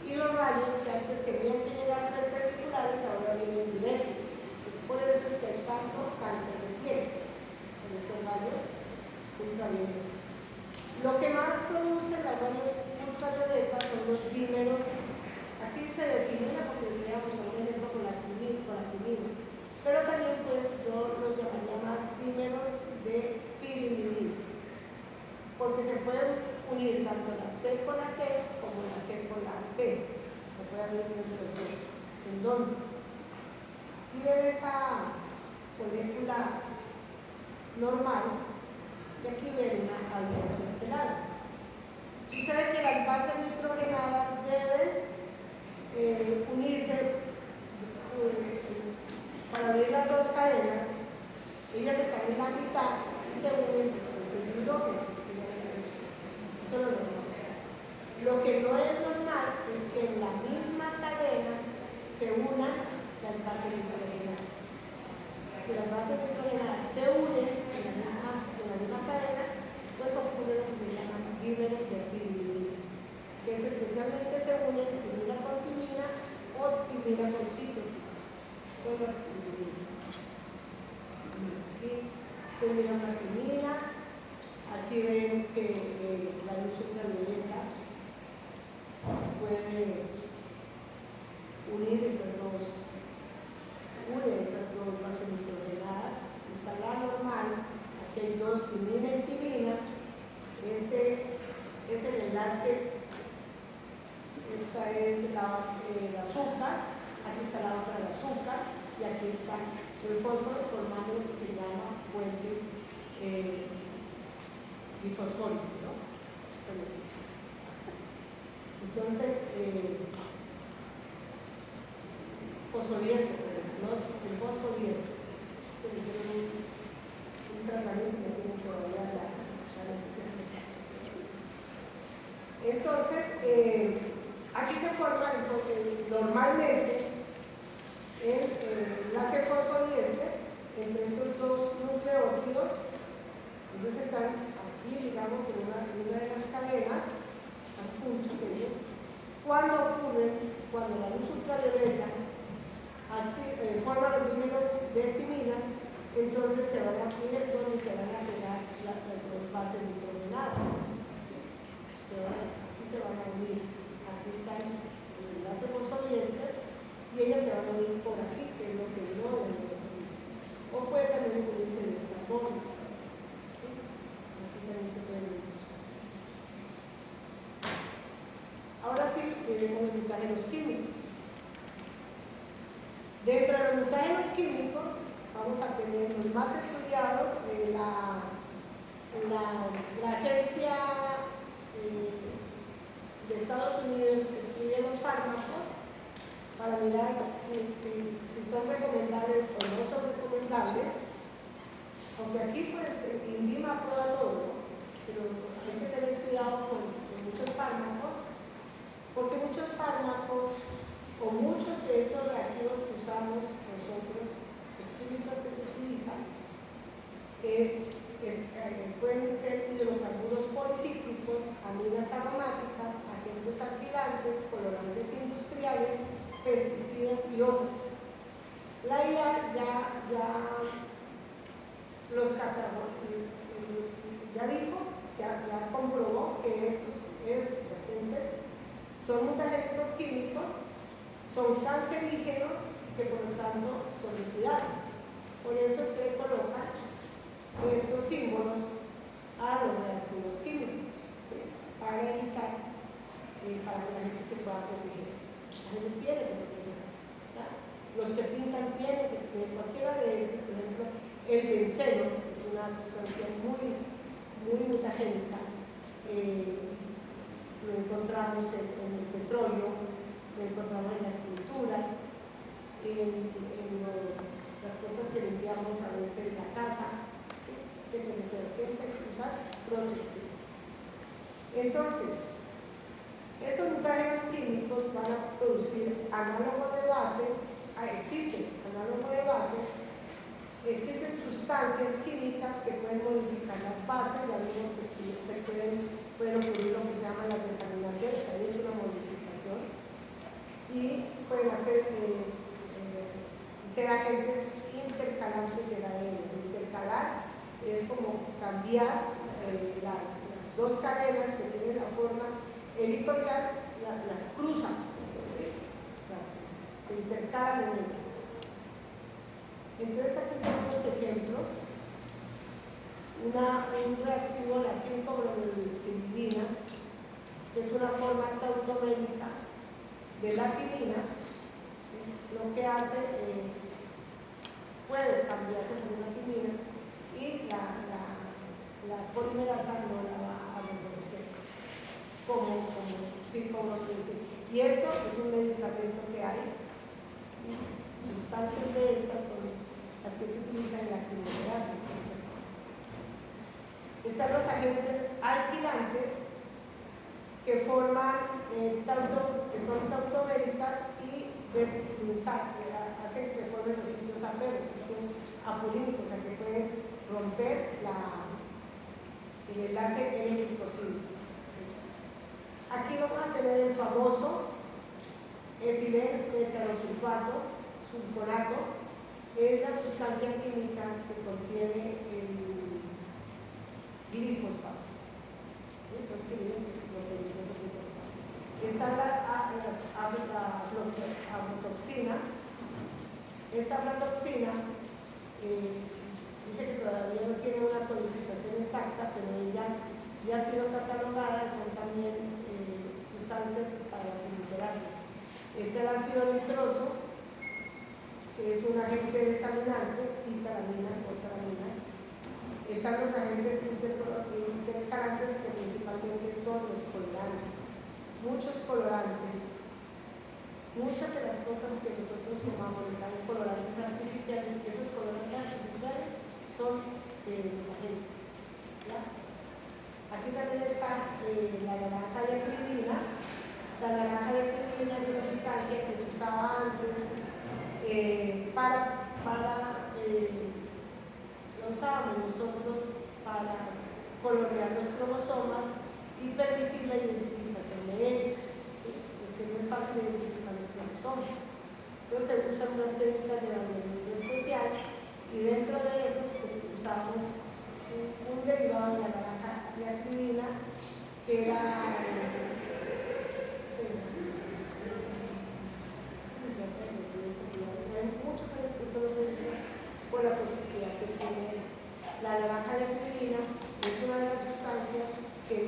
y los rayos que antes tenían que llegar perpendiculares ahora vienen directos. Es por eso es que hay tanto cáncer de piel en estos rayos ultravioleta. Lo que más produce los rayos ultravioleta son los dímeros. Aquí dice de timina porque digamos un ejemplo con la timina, pero también pues yo los llamaría más dímeros de pirimidines, porque se pueden unir tanto la T con la T como la C con la T. Se puede unir entre los dos. ¿En dónde? Aquí ven esta molécula normal y aquí ven una aldehido estelar. Sucede que las bases nitrogenadas deben unirse para unir las 2 cadenas. Ellas están en la mitad y se unen con el hidrógeno. Eso es lo normal. Lo que no es normal es que en la misma cadena se unan las bases nitrogenadas. Si las bases nitrogenadas se unen en la misma cadena, pues ocurre lo que se llama dímeros de pirimidina, que es especialmente se unen timina con timina o timina con citosina. Son las pirimidinas. Aquí ustedes miran la timina, aquí ven que la luz ultravioleta puede unir esas dos bases nitrogenadas. Está la normal, aquí hay 2 timina y timina. Este es el enlace, esta es la base, el azúcar, aquí está la otra, el azúcar, y aquí está el fósforo formando lo que se llama puentes bifosfóricos, ¿no? Entonces, fosfodiéster, ¿no? El fosfodiéster. Es que me hicieron un tratamiento que tienen todavía la anestesia. Entonces, aquí se forma normalmente el enlace fosfodiéster entre estos dos nucleótidos. Ellos están aquí, digamos, en una de las cadenas, están juntos ellos. Cuando la luz ultravioleta forma los dímeros de timina, entonces se van a unir donde se van a pegar las dos bases nitrogenadas. ¿Sí? Aquí se van a unir. Aquí está el enlace fosfodiéster y ellas se van a unir por aquí, que es lo que no debemos unir. O puede también unirse de esta forma. ¿Sí? Aquí también se puede unir. Ahora sí, con los mutágenos químicos. Dentro de los mutágenos químicos vamos a tener los más estudiados, la agencia de Estados Unidos que estudia los fármacos para mirar si son recomendables o no son recomendables, aunque aquí pues INVIMA aprueba todo, pero hay que tener cuidado con muchos fármacos, porque muchos fármacos o muchos de estos reactivos que usamos nosotros, los químicos que se utilizan, pueden ser hidrocarburos policíclicos, aminas aromáticas, agentes alquilantes, colorantes industriales, pesticidas y otros. La IA ya dijo, ya comprobó que estos agentes son mutagénicos químicos, son cancerígenos y que por lo tanto son de cuidado. Por eso es que colocan estos símbolos a los reactivos químicos, ¿sí? Para evitar, para que la gente se pueda proteger. La gente tiene que protegerse, ¿verdad? Los que pintan tienen que proteger. Cualquiera de estos, por ejemplo, el benceno, que es una sustancia muy mutagénica, lo encontramos en el petróleo, lo encontramos en las pinturas, en las cosas que limpiamos a veces en la casa, ¿sí? Pero siempre hay que usar protección. Entonces, estos mutágenos químicos van a producir análogo de bases, existen análogo de bases, existen sustancias químicas que pueden modificar las bases, ya vimos que pueden ocurrir lo que se llama las desaminaciones, ahí es una modificación, y pueden ser agentes intercalantes de ADN. Intercalar es como cambiar las dos cadenas que tienen la forma helicoidal, las cruzan, ¿sí? Se intercalan en ellas. Entonces aquí son unos ejemplos. Un reactivo, la 5-bromoxidilina, que es una forma tautomérica de la timina, ¿sí? Lo que hace, puede cambiarse por una timina y la polimerasa no la va a reconocer como 5-bromoxidilina. Y esto es un medicamento que hay, ¿sí? Sustancias de estas son las que se utilizan en la quimioterapia. Están los agentes alquilantes que forman que son tautoméricas y hacen que se formen los sitios aperos, sitios apolínicos, o sea que pueden romper el enlace eléctrico-químico. Aquí vamos a tener el famoso etileno-metanosulfato, sulfonato, es la sustancia química que contiene el glifosfato. ¿Sí? Está la aflatoxina. Esta aflatoxina dice que todavía no tiene una codificación exacta, pero ella ya ha sido catalogada, son también sustancias para la quimioterapia. Este es el ácido nitroso, es un agente desaminante, quitaramina, cotaramina. Están los agentes intercalantes, que principalmente son los colorantes. Muchos colorantes, muchas de las cosas que nosotros tomamos están colorantes artificiales. Esos colorantes artificiales son los agentes, ¿ya? Aquí también está la naranja de acridina. La naranja de acridina es una sustancia que se usaba antes lo usábamos nosotros para colorear los cromosomas y permitir la identificación de ellos, ¿sí? Porque no es fácil identificar los cromosomas. Entonces se usan unas técnicas de bañamiento especial y dentro de esos pues usamos un derivado de la naranja de acridina que era hay muchos años que esto no se usa por la toxicidad que tiene esto. La naranja de acridina es una de las sustancias que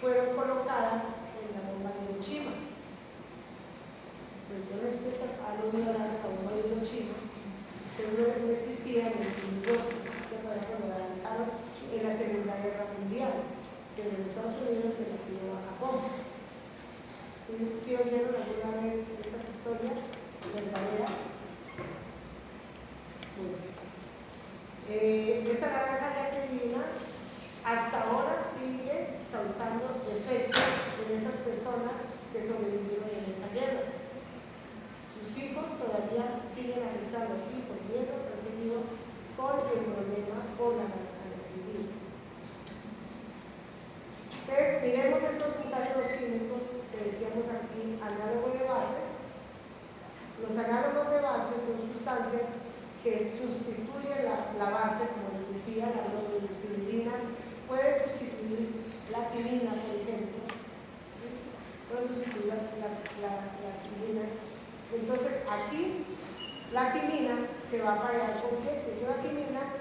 fueron colocadas en la bomba de Hiroshima. Pues yo no sé si ustedes han oído hablar de la bomba de Hiroshima. No existía en el 2002, existe todavía cuando la lanzaron en la Segunda Guerra Mundial, pero en Estados Unidos se la tiró a Japón. ¿Sí oyeron alguna vez estas historias verdaderas? Bueno. Esta naranja de acridina hasta ahora sigue causando efectos en esas personas que sobrevivieron en esa guerra. Sus hijos todavía siguen afectando y por nietos han seguido con el problema por la naranja de acridina. Entonces, miremos estos metálicos químicos que decíamos aquí, análogo de bases. Los análogos de bases son sustancias que sustituyen la base, como les decía, la bromogluciridina, puede sustituir la quinina, por ejemplo, ¿sí? Puede sustituir la quinina. Entonces, aquí la quinina se va a pagar con qué? Si es una quinina,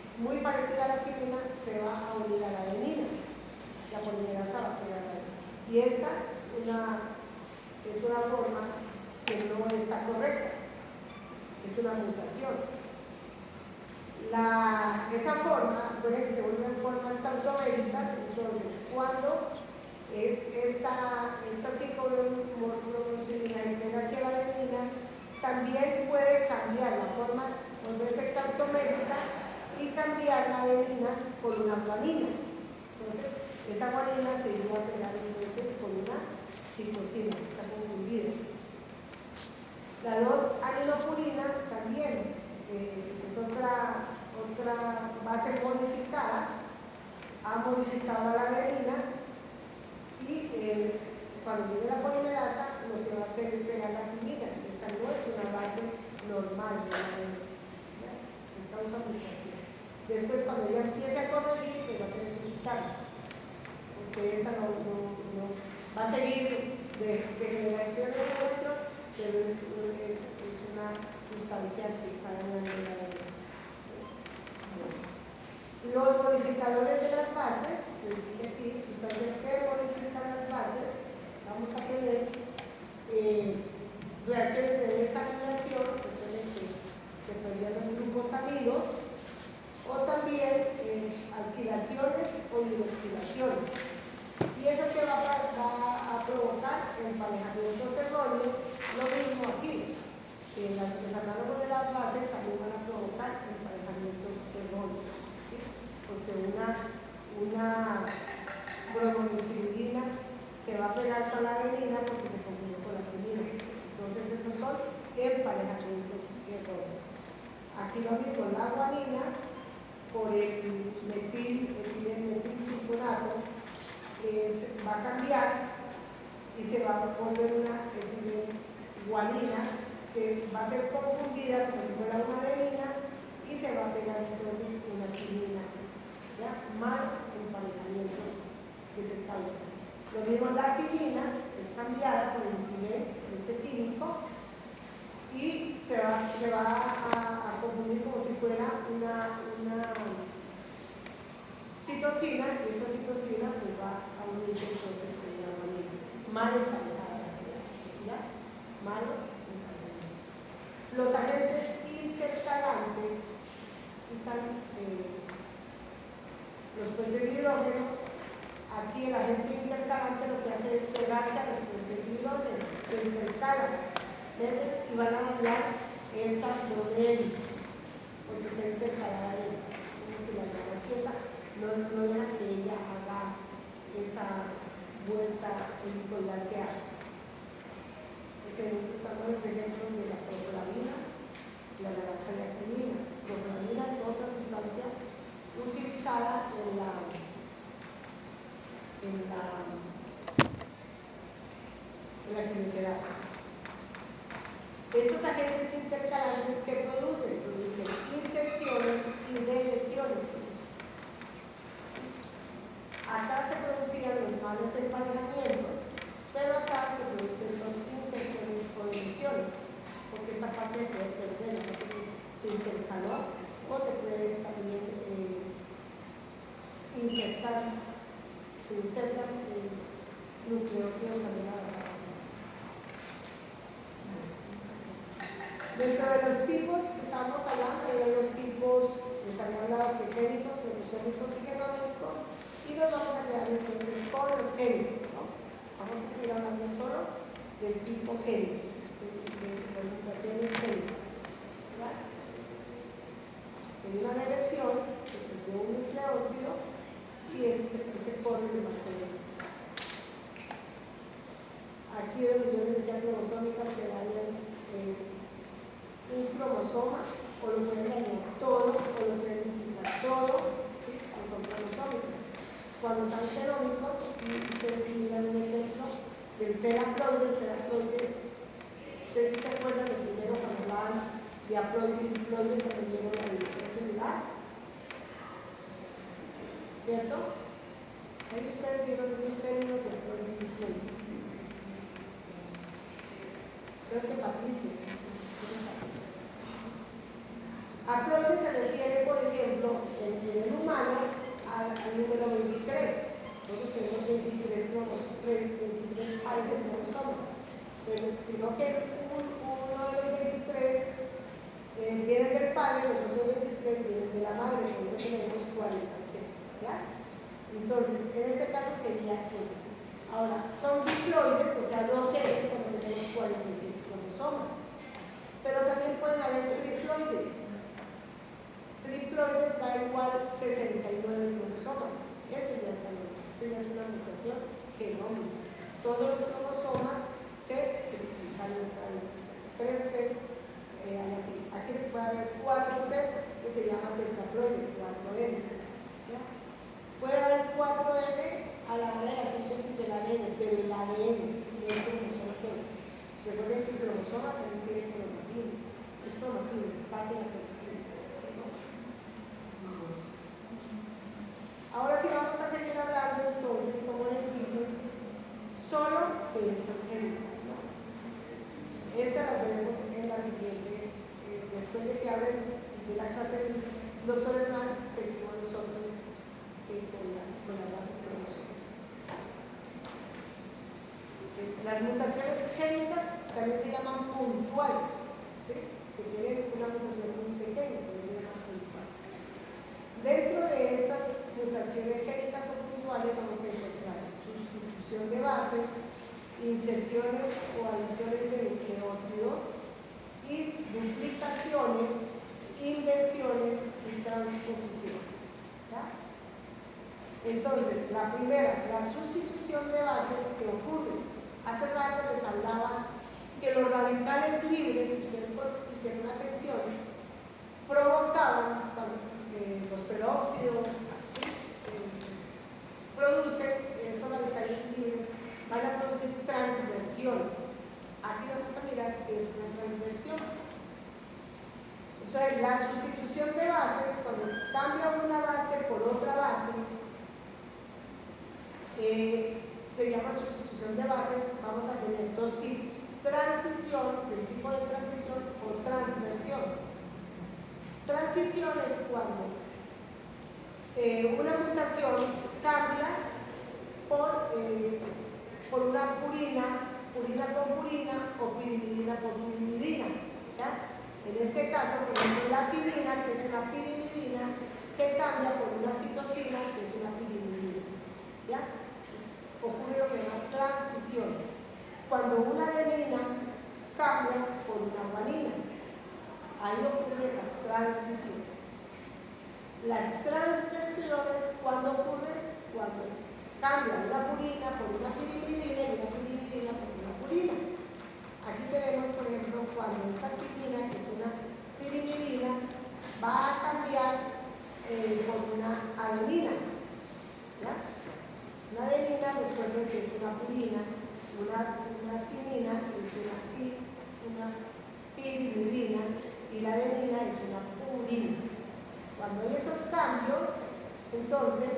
es muy parecida a la quinina, se va a unir a la adenina. La polimerasa va a pegar ahí. Y esta es una forma que no está correcta. Es una mutación. Esa forma, puede que se vuelvan formas tautobéricas, entonces cuando esta 5-bromogluciridina pega aquí a la adenina, también puede cambiar la forma, volverse tautobérica y cambiar la adenina por una guanina. Entonces, esta guanina se iba a pegar entonces con una citosina, que está confundida. La 2-aminopurina también es otra base modificada, ha modificado a la adenina y cuando viene la polimerasa lo que va a hacer es pegar la quinina. Esta no es una base normal de la adenina, que causa mutación. Después cuando ya empiece a corregir, pues va a tener que quitarla, porque esta no va a seguir de generación en generación, pero es una sustancia que está dañando la adenina. Los modificadores de las bases, les dije aquí, sustancias que modifican las bases, vamos a tener reacciones de desaminación, que perdían los grupos aminos, o también alquilaciones o hidroxilaciones. Y eso que va a provocar emparejamientos erróneos, lo mismo aquí. Los análogos de las bases también van a provocar emparejamientos erróneos, ¿sí? Porque una bromogluciridina se va a pegar con la adenina porque se confundió con la quinina. Entonces esos son emparejamientos erróneos. Aquí lo mismo, la guanina por el metilsulfonato va a cambiar y se va a volver una etilguanina que va a ser confundida como si fuera una adenina y se va a pegar entonces una quinina, ¿ya? Malos emparejamientos que se causan. Lo mismo la quinina es cambiada por el etileno, este químico, y se va a confundir como si fuera una citosina, y esta citosina pues va a unirse entonces con una guanina. Mal emparejada, ¿ya? Malos emparejamientos. Los agentes intercalantes están los puentes de hidrógeno. Aquí el agente intercalante lo que hace es pegarse a los puentes de hidrógeno, se intercalan, ¿ven? Y van a dañar esta doble hélice, porque está intercalada esta. Es como si la llama quieta, no deja que ella haga esa vuelta helicoidal que hace. En eso están los ejemplos de la procolamina y la naranja-diaquinina. Procolamina es otra sustancia utilizada en la quimioterapia. Estos agentes intercalantes que producen infecciones y delesiones. Acá se producían los malos emparejamientos, pero acá se producen son inserciones o delesiones, porque esta parte puede perder, la parte que se intercaló, o se puede también insertan nucleótidos también avanzados. Dentro de los tipos que estábamos hablando, hay los tipos, les había hablado que génicos, cromosómicos y genómicos, y nos vamos a quedar entonces con los génicos, ¿no? Vamos a seguir hablando solo del tipo génico, de las mutaciones génicas. ¿Verdad? Hay una deleción que perdió un nucleótido y eso se corre de marco genético. Aquí donde yo les decía cromosómicas que dañan un cromosoma, o lo pueden dañar todo, o lo pueden implicar todo, ¿sí? O son cromosómicos. Cuando son genómicos, y ustedes miran un ejemplo del ser haploide, ustedes sí se acuerdan de primero cuando hablaban de haploide y diploide cuando vieron la división celular, ¿cierto? Ahí ustedes vieron esos términos de haploide y diploide. Creo que Patricio. Haploide se refiere, por ejemplo, en el humano al número 23. Nosotros tenemos 23 pares de cromosomas, pero sino que uno de los 23 vienen del padre, los otros 23 vienen de la madre, por eso tenemos 46. ¿Ya? Entonces, en este caso sería eso. Ahora, son diploides, o sea, 12 cuando tenemos 46 cromosomas, pero también pueden haber triploides. Triploides da igual 69 cromosomas. Eso ya es una mutación genómica. Todos los cromosomas se triplican otra vez. 3C, aquí puede haber 4C, que se llama tetraploide, 4N. ¿Ya? Puede haber 4N a la hora de la síntesis del ADN, pero el ADN no es cromosoma todo. Recuerden que el cromosoma también tiene cromatina. Es cromatina, es parte de la cromatina. Ahora sí vamos a seguir hablando entonces, como les dije, solo de estas génicas, ¿no? Estas las veremos en la siguiente, después de que hablen de la clase del doctor Hernán, seguimos nosotros con las bases cromosómicas. Las mutaciones génicas también se llaman puntuales, ¿sí? Que tienen una mutación muy pequeña, pero se llaman puntuales. Dentro de estas mutaciones génicas o puntuales vamos a encontrar sustitución de bases, inserciones o adiciones de nucleótidos y duplicaciones, inversiones y transposiciones. ¿Ya? Entonces, la primera, la sustitución de bases que ocurre. Hace rato les hablaba que los radicales libres, si ustedes pusieron atención, provocaban los peróxidos, ¿sí? Producen, esos radicales libres van a producir transversiones. Aquí vamos a mirar qué es una transversión. Entonces, la sustitución de bases, cuando cambia una base por otra base, se llama sustitución de bases. Vamos a tener dos tipos: transición, el tipo de transición, o transversión. Transición es cuando una mutación cambia por una purina con purina o pirimidina con pirimidina. ¿Ya? En este caso, por ejemplo, la timina, que es una pirimidina, se cambia por una citosina, que es una pirimidina. ¿Ya? Ocurre lo que llama transición. Cuando una adenina cambia por una guanina, ahí ocurren las transiciones. Las transversiones, ¿cuándo ocurren? Cuando cambian una purina por una pirimidina y una pirimidina por una purina. Aquí tenemos, por ejemplo, cuando esta timina, que es una pirimidina, va a cambiar por una adenina. ¿Ya? Una adenina, recuerden que es una purina, una timina es una pirimidina y la adenina es una purina. Cuando hay esos cambios, entonces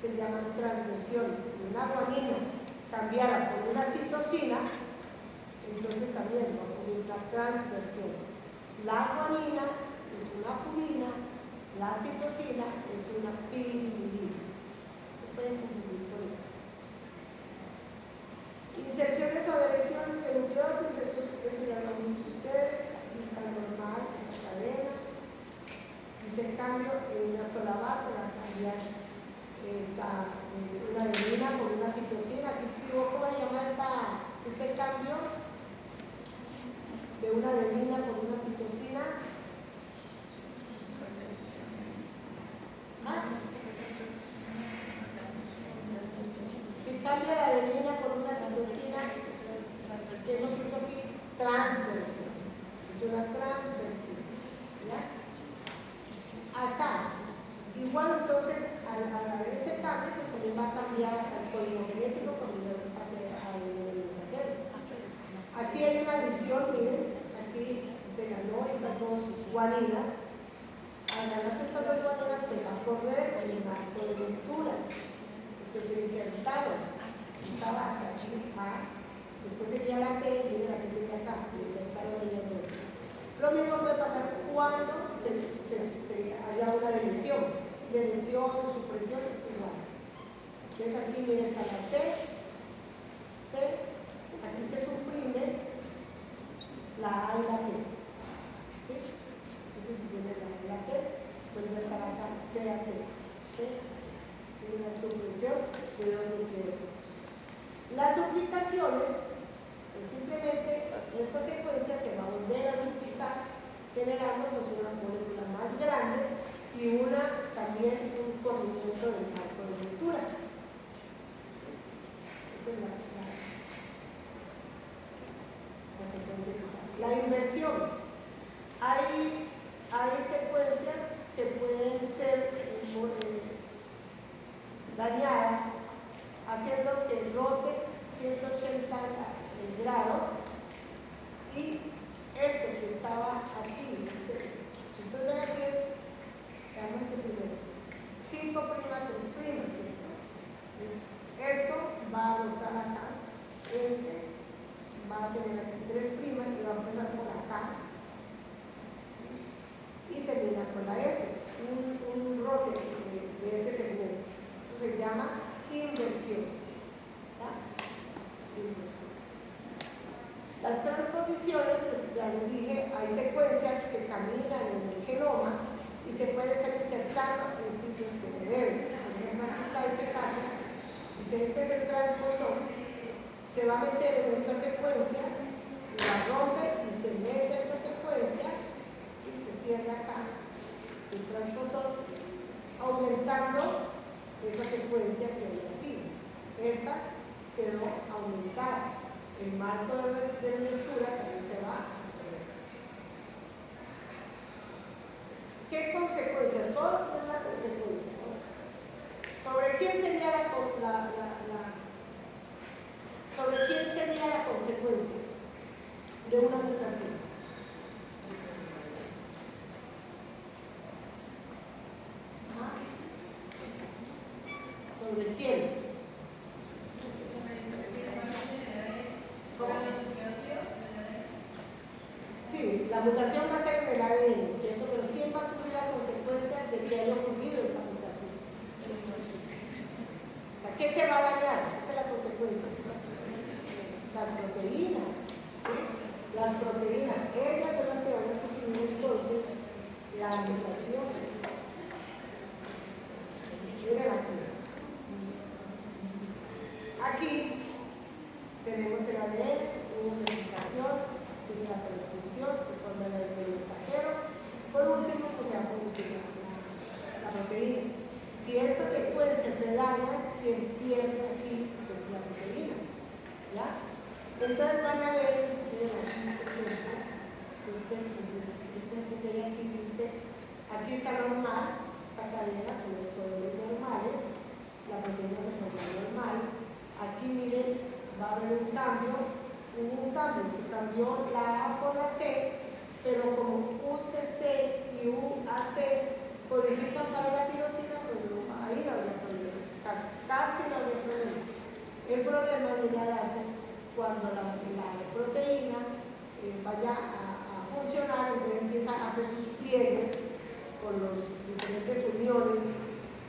se llaman transversiones. Si una guanina cambiara por una citosina, entonces también va a ocurrir una transversión. La guanina es una purina, la citosina es una pirimidina. No pueden confundir con eso. Inserciones o deleciones de nucleótidos, eso ya lo han visto ustedes. Aquí está normal, esta cadena. Dice cambio en una sola base, va a cambiar una adenina por una citosina. Aquí, ¿cómo se llama este cambio? De una adenina por una citosina. Si cambia la adenina por una citosina, ¿qué es lo que hizo aquí? Transversión. Es una transversión. ¿Ya? Acá, igual entonces, al haber este cambio, pues también va a cambiar el código genético cuando ya se pase al mensajero. Aquí hay una adición, miren, aquí se ganó estas dos guaninas. Al ganarse estas dos guaninas, pues va a correr el marco de lectura, porque se insertaron. Estaba hasta aquí, después sería la T, miren la que viene acá, se insertaron ellas dos. Lo mismo puede pasar cuando haya una deleción, supresión, etc. Entonces aquí miren está la C, aquí se suprime la A y la T. ¿Sí? Aquí se suprime la A y la T, vuelve a estar acá C a T. Tiene una supresión de dos nucleótidos. Las duplicaciones, pues simplemente esta secuencia se va a volver a duplicar, generando pues una molécula más grande y también un corrimiento del marco de lectura. Esa es la secuencia. La inversión. Hay secuencias que pueden ser dañadas haciendo que rote 180 grados y este que estaba aquí, si ustedes ven aquí veamos este primero, 5', 3', ¿cierto? Entonces, esto va a rotar acá, va a tener aquí 3' y va a empezar por acá y termina con la F, un rote de ese segmento. Eso se llama inversiones. Las transposiciones, ya lo dije, hay secuencias que caminan en el genoma y se puede estar insertando en sitios que no deben. Por ejemplo, aquí está este caso, dice este es el transposón, se va a meter en esta secuencia, la rompe y se mete en esta secuencia, ¿sí? Se cierra acá el transposón, aumentando esa secuencia que hay aquí. Esta quedó aumentada. El marco de lectura también se va a perder. ¿Qué consecuencias? Todo tiene una consecuencia, ¿no? ¿Sobre quién sería sobre quién sería la consecuencia de una mutación? ¿Sobre quién? Sí, la mutación va a ser en el ADN, ¿cierto? Pero ¿quién va a sufrir la consecuencia de que haya ocurrido esta mutación? O sea, ¿qué se va a dañar? Esa es la consecuencia. Las proteínas, ¿sí? Las proteínas, ellas son las que van a entonces la mutación. Miren aquí. Aquí tenemos el ADN, una modificación, sigue la transcripción, se forma el mensajero. Por último, pues se va a producir la proteína. Si esta secuencia se daña, quien pierde aquí es la proteína. ¿Ya? Entonces van a ver, que aquí dice, aquí está normal, esta cadena con los códigos normales, la proteína se forma normal. Aquí miren, va a haber un cambio, se cambió la A por la C, pero como UCC y UAC codifican para la tirosina, pues ahí no había problema, casi no había problema. El problema viene a darse cuando la proteína vaya a funcionar, entonces empieza a hacer sus pliegues con los diferentes uniones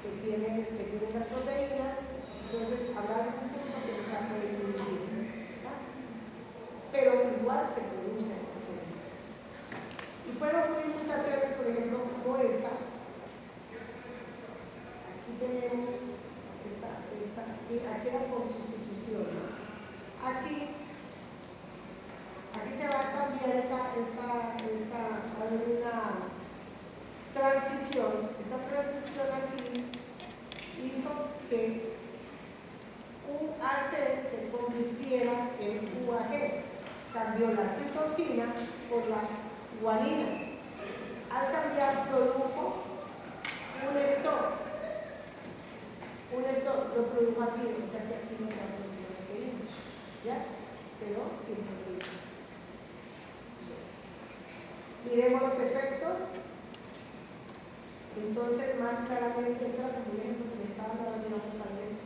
que tienen las proteínas, entonces habrá un punto que no se va a poder dividir, pero igual se produce proteína. Y pueden ocurrir mutaciones, por ejemplo, como esta. Aquí tenemos aquí era por sustitución, ¿no? Aquí se va a cambiar va a haber una transición. Esta transición aquí hizo que UAC se convirtiera en UAG. Cambió la citosina por la guanina. Al cambiar produjo un stop. Un stop lo produjo aquí, o sea que aquí no se va a producir proteína. ¿Ya? Pero sin proteína. Miremos los efectos. Entonces, más claramente, esto era como un ejemplo que me estaba dando, vamos a ver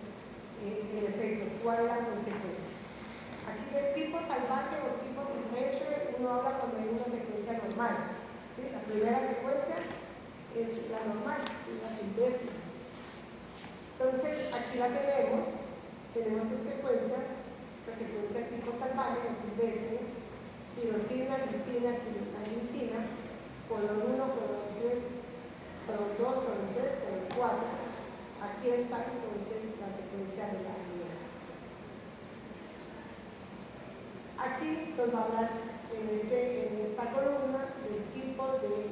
el efecto, cuál es la consecuencia. Aquí de tipo salvaje o tipo silvestre, uno habla cuando hay una secuencia normal. ¿Sí? La primera secuencia es la normal, la silvestre. Entonces, aquí la tenemos esta secuencia tipo salvaje o silvestre, tirosina, lisina, glicina, colon 1, colon 3, colon 2, colon 3, colon 4. Aquí está entonces la secuencia de la ADN. Aquí nos va a hablar en esta columna del tipo de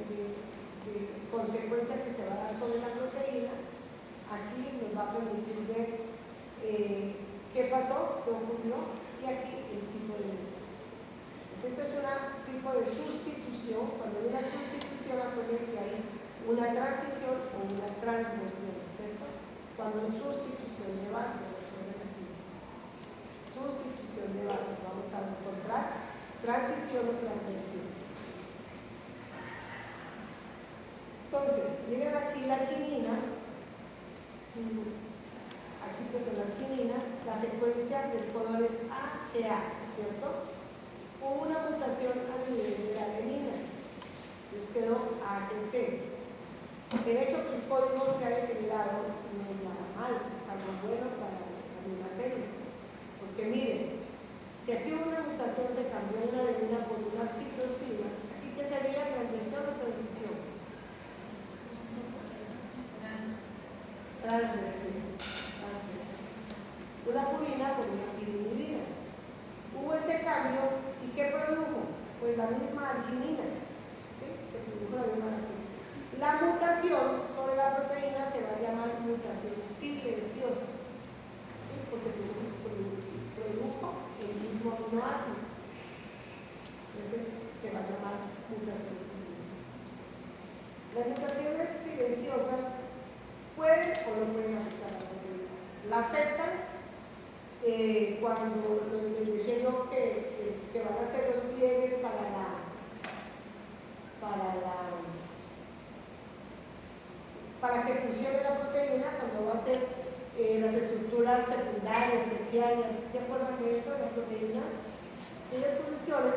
consecuencia que se va a dar sobre la proteína. Aquí nos va a permitir ver qué pasó, qué ocurrió, y aquí el tipo de mutación. Este es un tipo de sustitución. Cuando hay una sustitución, acuérdense que hay una transición o una transversión, ¿cierto? Cuando es sustitución de base, sustitución de base, vamos a encontrar transición o transversión. Entonces, miren aquí la arginina, la secuencia del codón es AGA, ¿cierto? Hubo una mutación a nivel de la adenina, entonces quedó AGC. El hecho que el código se haya deteriorado no es nada malo, es algo bueno para la misma célula. Porque miren, si aquí hubo una mutación, se cambió una adenina por una citosina, ¿aquí qué sería? ¿Transversión o transición? Transversión. Una purina por una pirimidina. Hubo este cambio y ¿qué produjo? Pues la misma arginina. ¿Sí? Se produjo la misma arginina. La mutación sobre la proteína se va a llamar mutación silenciosa. ¿Sí? Porque produjo el mismo aminoácido. Entonces se va a llamar mutación silenciosa. Las mutaciones silenciosas pueden o no pueden afectar a la proteína. La afectan cuando les decía yo que van a hacer los pliegues para que funcione la proteína, cuando va a hacer las estructuras secundarias, terciarias. ¿Se acuerdan de eso? Las proteínas, ellas funcionan,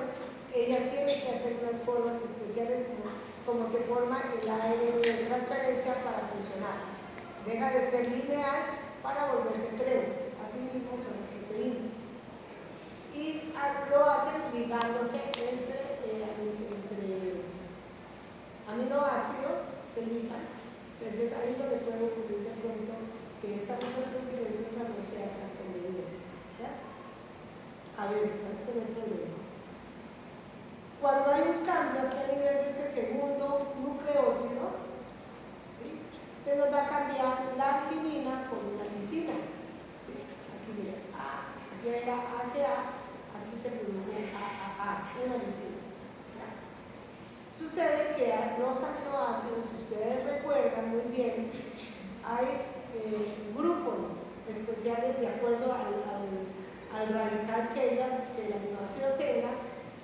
ellas tienen que hacer unas formas especiales como se forma el ARN de transferencia para funcionar. Deja de ser lineal para volverse treo. Así mismo son las proteínas. Y lo hacen ligándose entre aminoácidos se ligan. Entonces ahí es donde puede ocurrir de pronto que esta mutación silenciosa no sea tan conveniente. A veces no hay problema. Cuando hay un cambio aquí a nivel de este segundo nucleótido, ¿sí? Entonces nos va a cambiar la arginina por una lisina. ¿Sí? Aquí mira, aquí era AGA, aquí se produjo AAA, una lisina. ¿Ya? Sucede que los aminoácidos, si ustedes recuerdan muy bien, hay grupos especiales de acuerdo al radical que el aminoácido tenga.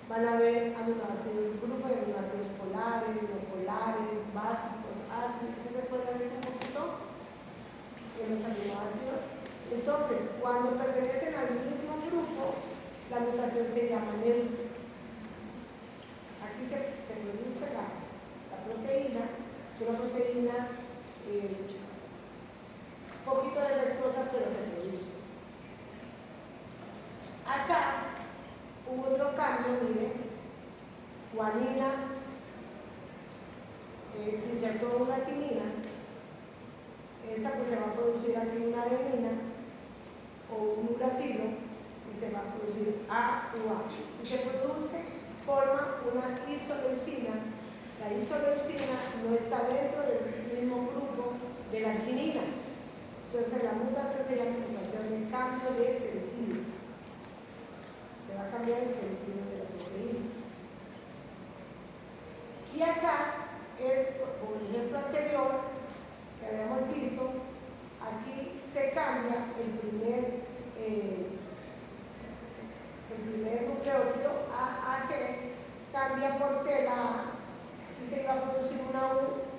Van a haber aminoácidos, grupos de aminoácidos polares, no polares, básicos, ácidos. ¿Sí recuerdan eso un poquito? De los aminoácidos. Entonces, cuando pertenecen al mismo grupo, la mutación se llama NERU. Aquí se produce la proteína, es una proteína un poquito defectuosa, pero se produce. Acá hubo otro cambio, miren, guanina, se insertó una timina, esta pues se va a producir aquí una adenina o un uracilo y se va a producir A u A. Si se produce, forma una isoleucina. La isoleucina no está dentro del mismo grupo de la arginina. Entonces la mutación se llama mutación de cambio de sentido. Se va a cambiar el sentido de la proteína. Y acá es, como el ejemplo anterior que habíamos visto, aquí se cambia el primer nucleótido AG, cambia por T la A, aquí se va a producir una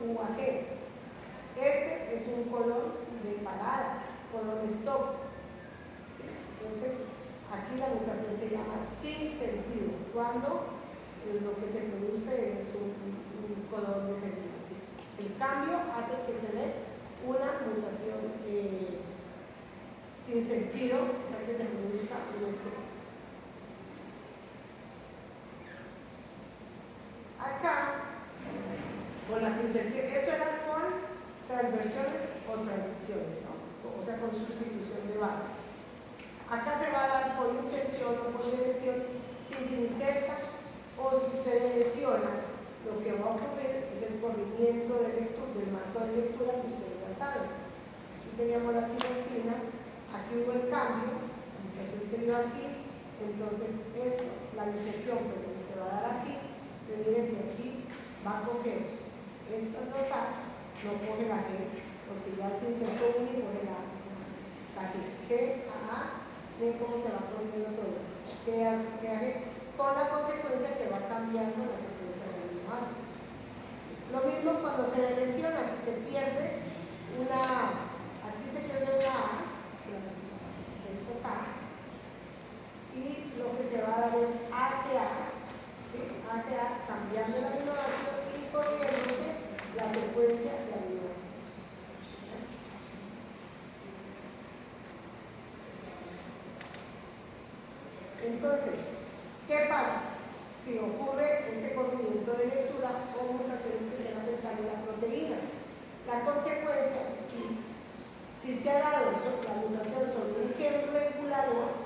UAG. Este es un color de parada, color stop. ¿Sí? Entonces, aquí la mutación se llama sin sentido, cuando lo que se produce es un codón de terminación. El cambio hace que se dé una mutación sin sentido, o sea que se produzca un stop. Acá, con las inserciones, esto era con transversiones o transiciones, ¿no? O sea, con sustitución de bases. Acá se va a dar por inserción o por deleción. Si se inserta o si se delesiona, lo que va a ocurrir es el corrimiento de lectura, del marco de lectura que ustedes ya saben. Aquí teníamos la tirosina, aquí hubo el cambio, la mutación se dio aquí, entonces esto, la inserción, pero se va a dar aquí, entonces miren que aquí va a coger estas dos A, no coge la G, porque ya se insertó uno y coge la G, A, miren cómo se va poniendo todo. ¿Qué hace? Con la consecuencia que va cambiando la secuencia de aminoácidos. Lo mismo cuando se lesiona, si se pierde una, aquí se pierde una A, esto es A, y lo que se va a dar es AGA, ¿sí? AGA cambiando el aminoácido y corriéndose la secuencia de aminoácidos. Entonces, ¿qué pasa? Si ocurre este corrimiento de lectura o mutaciones que estén afectando la proteína. La consecuencia, si se ha dado la mutación sobre un gen regulador,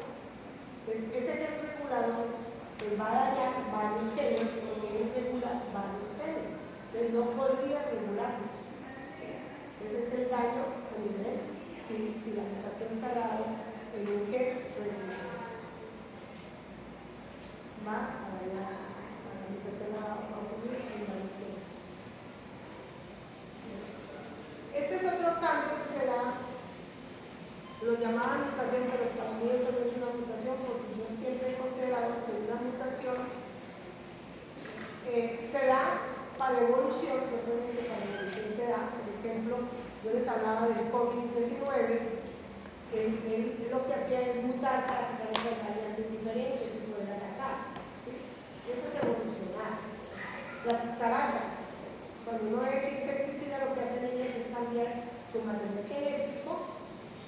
pues ese gen regulador pues va a dañar varios genes porque él regula varios genes. Entonces no podría regularlos. ¿Sí? Ese es el daño a nivel si la mutación se ha dado en un gen regulador. Va a dañar la mutación a ocurrir en varios genes. Este es otro cambio que se da, lo llamaban mutación, pero para mí eso no es una mutación porque yo siempre he considerado que una mutación se da para evolución, recuerden que para evolución se da, por ejemplo, yo les hablaba del COVID-19, él lo que hacía es mutar para sacar esas variantes diferentes y poder atacar. ¿Sí? Eso es evolucionar. Las cucarachas, cuando uno echa insecticida, lo que hacen ellas es cambiar su material genético,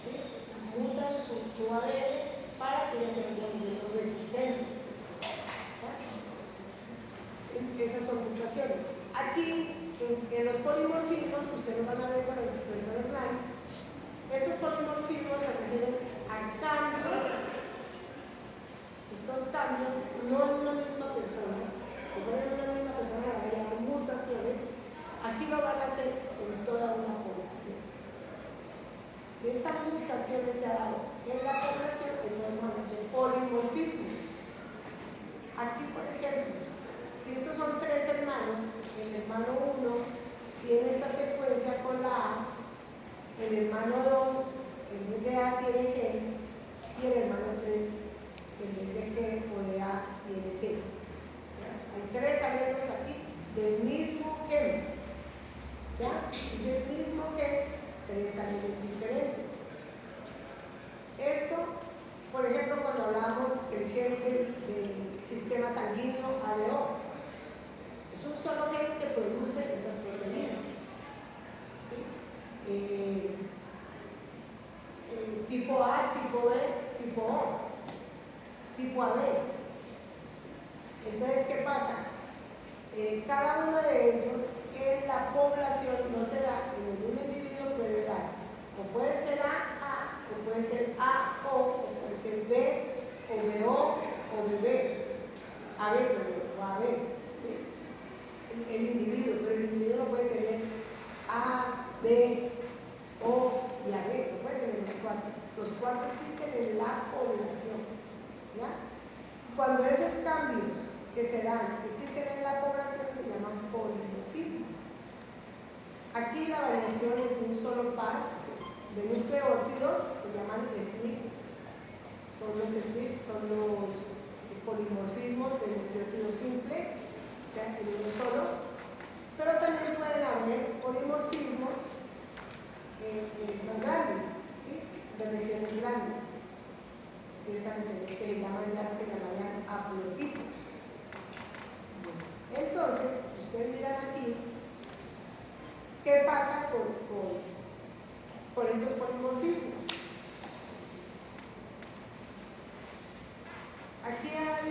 ¿sí? Mutan su ADN para que ellas se vayan resistentes. ¿Sí? Esas son mutaciones. Aquí Si esta mutación se ha dado en la población, entonces hablamos de polimorfismos. Aquí, por ejemplo, si estos son 3 hermanos, el hermano 1 tiene esta secuencia con la A, el hermano 2 en vez de A tiene G y el hermano 3 en vez de G o de A tiene T. ¿Ya? Hay 3 alelos aquí del mismo gen. ¿Ya? Del mismo gen, 3 alelos diferentes. Esto, por ejemplo, cuando hablamos del gen del sistema sanguíneo ABO, es un solo gen que produce esas proteínas. ¿Sí? Tipo A, tipo B, tipo O, tipo AB. ¿Sí? Entonces, ¿qué pasa? Cada uno de ellos en la población no se da, en el mismo individuo puede dar, o puede ser A, o puede ser AO, o puede ser B, o BO, o BB, AB, o AB, ¿sí? El individuo, pero el individuo no puede tener A, B, O y AB, no puede tener los 4. Los 4 existen en la población, ¿ya? Cuando esos cambios que se dan existen en la población se llaman polimorfismos. Aquí la variación entre un solo par de nucleótidos se llaman SNP. Son los SNP, son los polimorfismos de nucleótido simple, o sea, en uno solo. Pero también pueden haber polimorfismos más grandes, ¿sí? De regiones grandes. Estas regiones que se llamarían haplotipos. Entonces, ustedes miran aquí, ¿qué pasa con estos polimorfismos? Aquí hay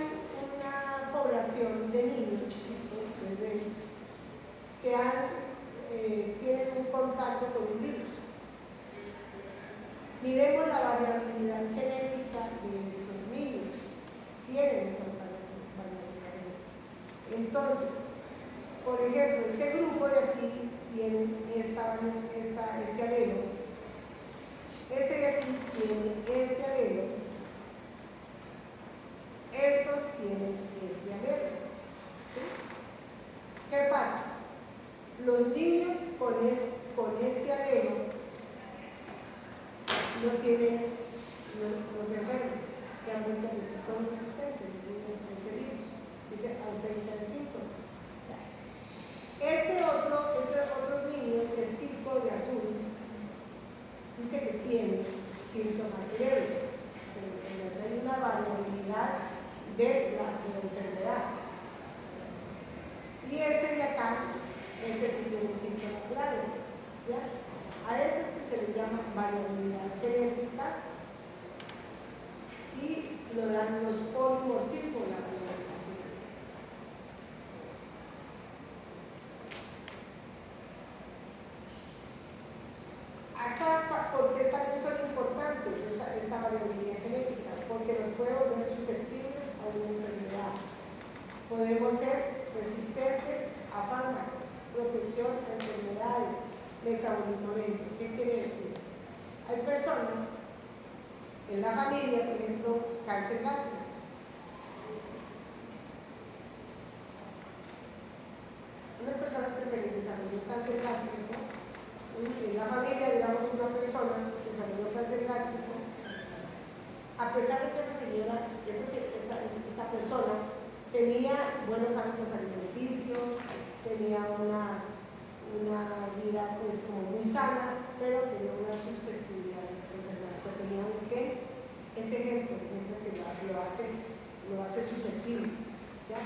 una población de niños chiquitos, bebés, que tienen un contacto con un virus. Miremos la variabilidad genética de estos niños. Tienen esa variabilidad genética. Entonces, por ejemplo, este grupo de aquí tiene este alelo. Este de aquí tiene este alelo. Estos tienen este alelo. ¿Sí? ¿Qué pasa? Los niños con este alelo no se enferman, o sea, muchas veces son resistentes los niños a ese virus, dice ausencia de síntomas. Este otro niño, que es tipo de azul, dice que tiene síntomas leves, pero hay una variabilidad de la enfermedad. Y este de acá, este sí tiene síntomas graves, ¿ya? A estos que se les llama variabilidad genética y lo dan los polimorfismos, la variabilidad genética. Acá, ¿por qué también son importantes esta variabilidad genética? Porque nos puede volver susceptibles a una enfermedad. Podemos ser resistentes a fármacos, protección a enfermedades, metabolismo lento. ¿Qué quiere decir? Hay personas en la familia, por ejemplo, cáncer gástrico. Unas personas que se les desarrolló cáncer gástrico, en la familia, digamos, una persona que desarrolló cáncer gástrico, a pesar de que esa señora, esa persona tenía buenos hábitos alimenticios, tenía una vida pues como muy sana, pero tenía una susceptibilidad a la enfermedad. O sea, tenía un gen, este gen, por ejemplo, que lo hace susceptible, ¿ya?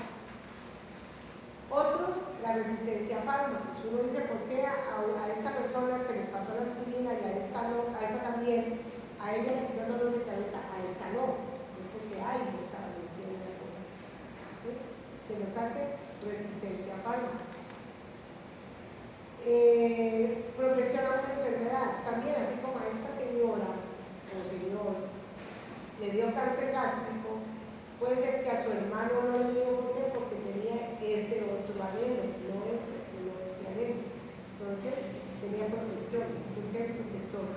Otros, la resistencia a fármacos. Uno dice, ¿por qué a esta persona se le pasó la aspirina y a esta no, a esta también? A ella le quitó el dolor de cabeza, a esta no. Es porque hay esta variación en la población, ¿sí? Que nos hace resistente a fármacos. Protección a una enfermedad. También, así como a esta señora o señor le dio cáncer gástrico, puede ser que a su hermano no le dio. ¿Por qué? Porque tenía este otro alelo, no este, sino este alelo. Entonces, tenía protección, un gen protector.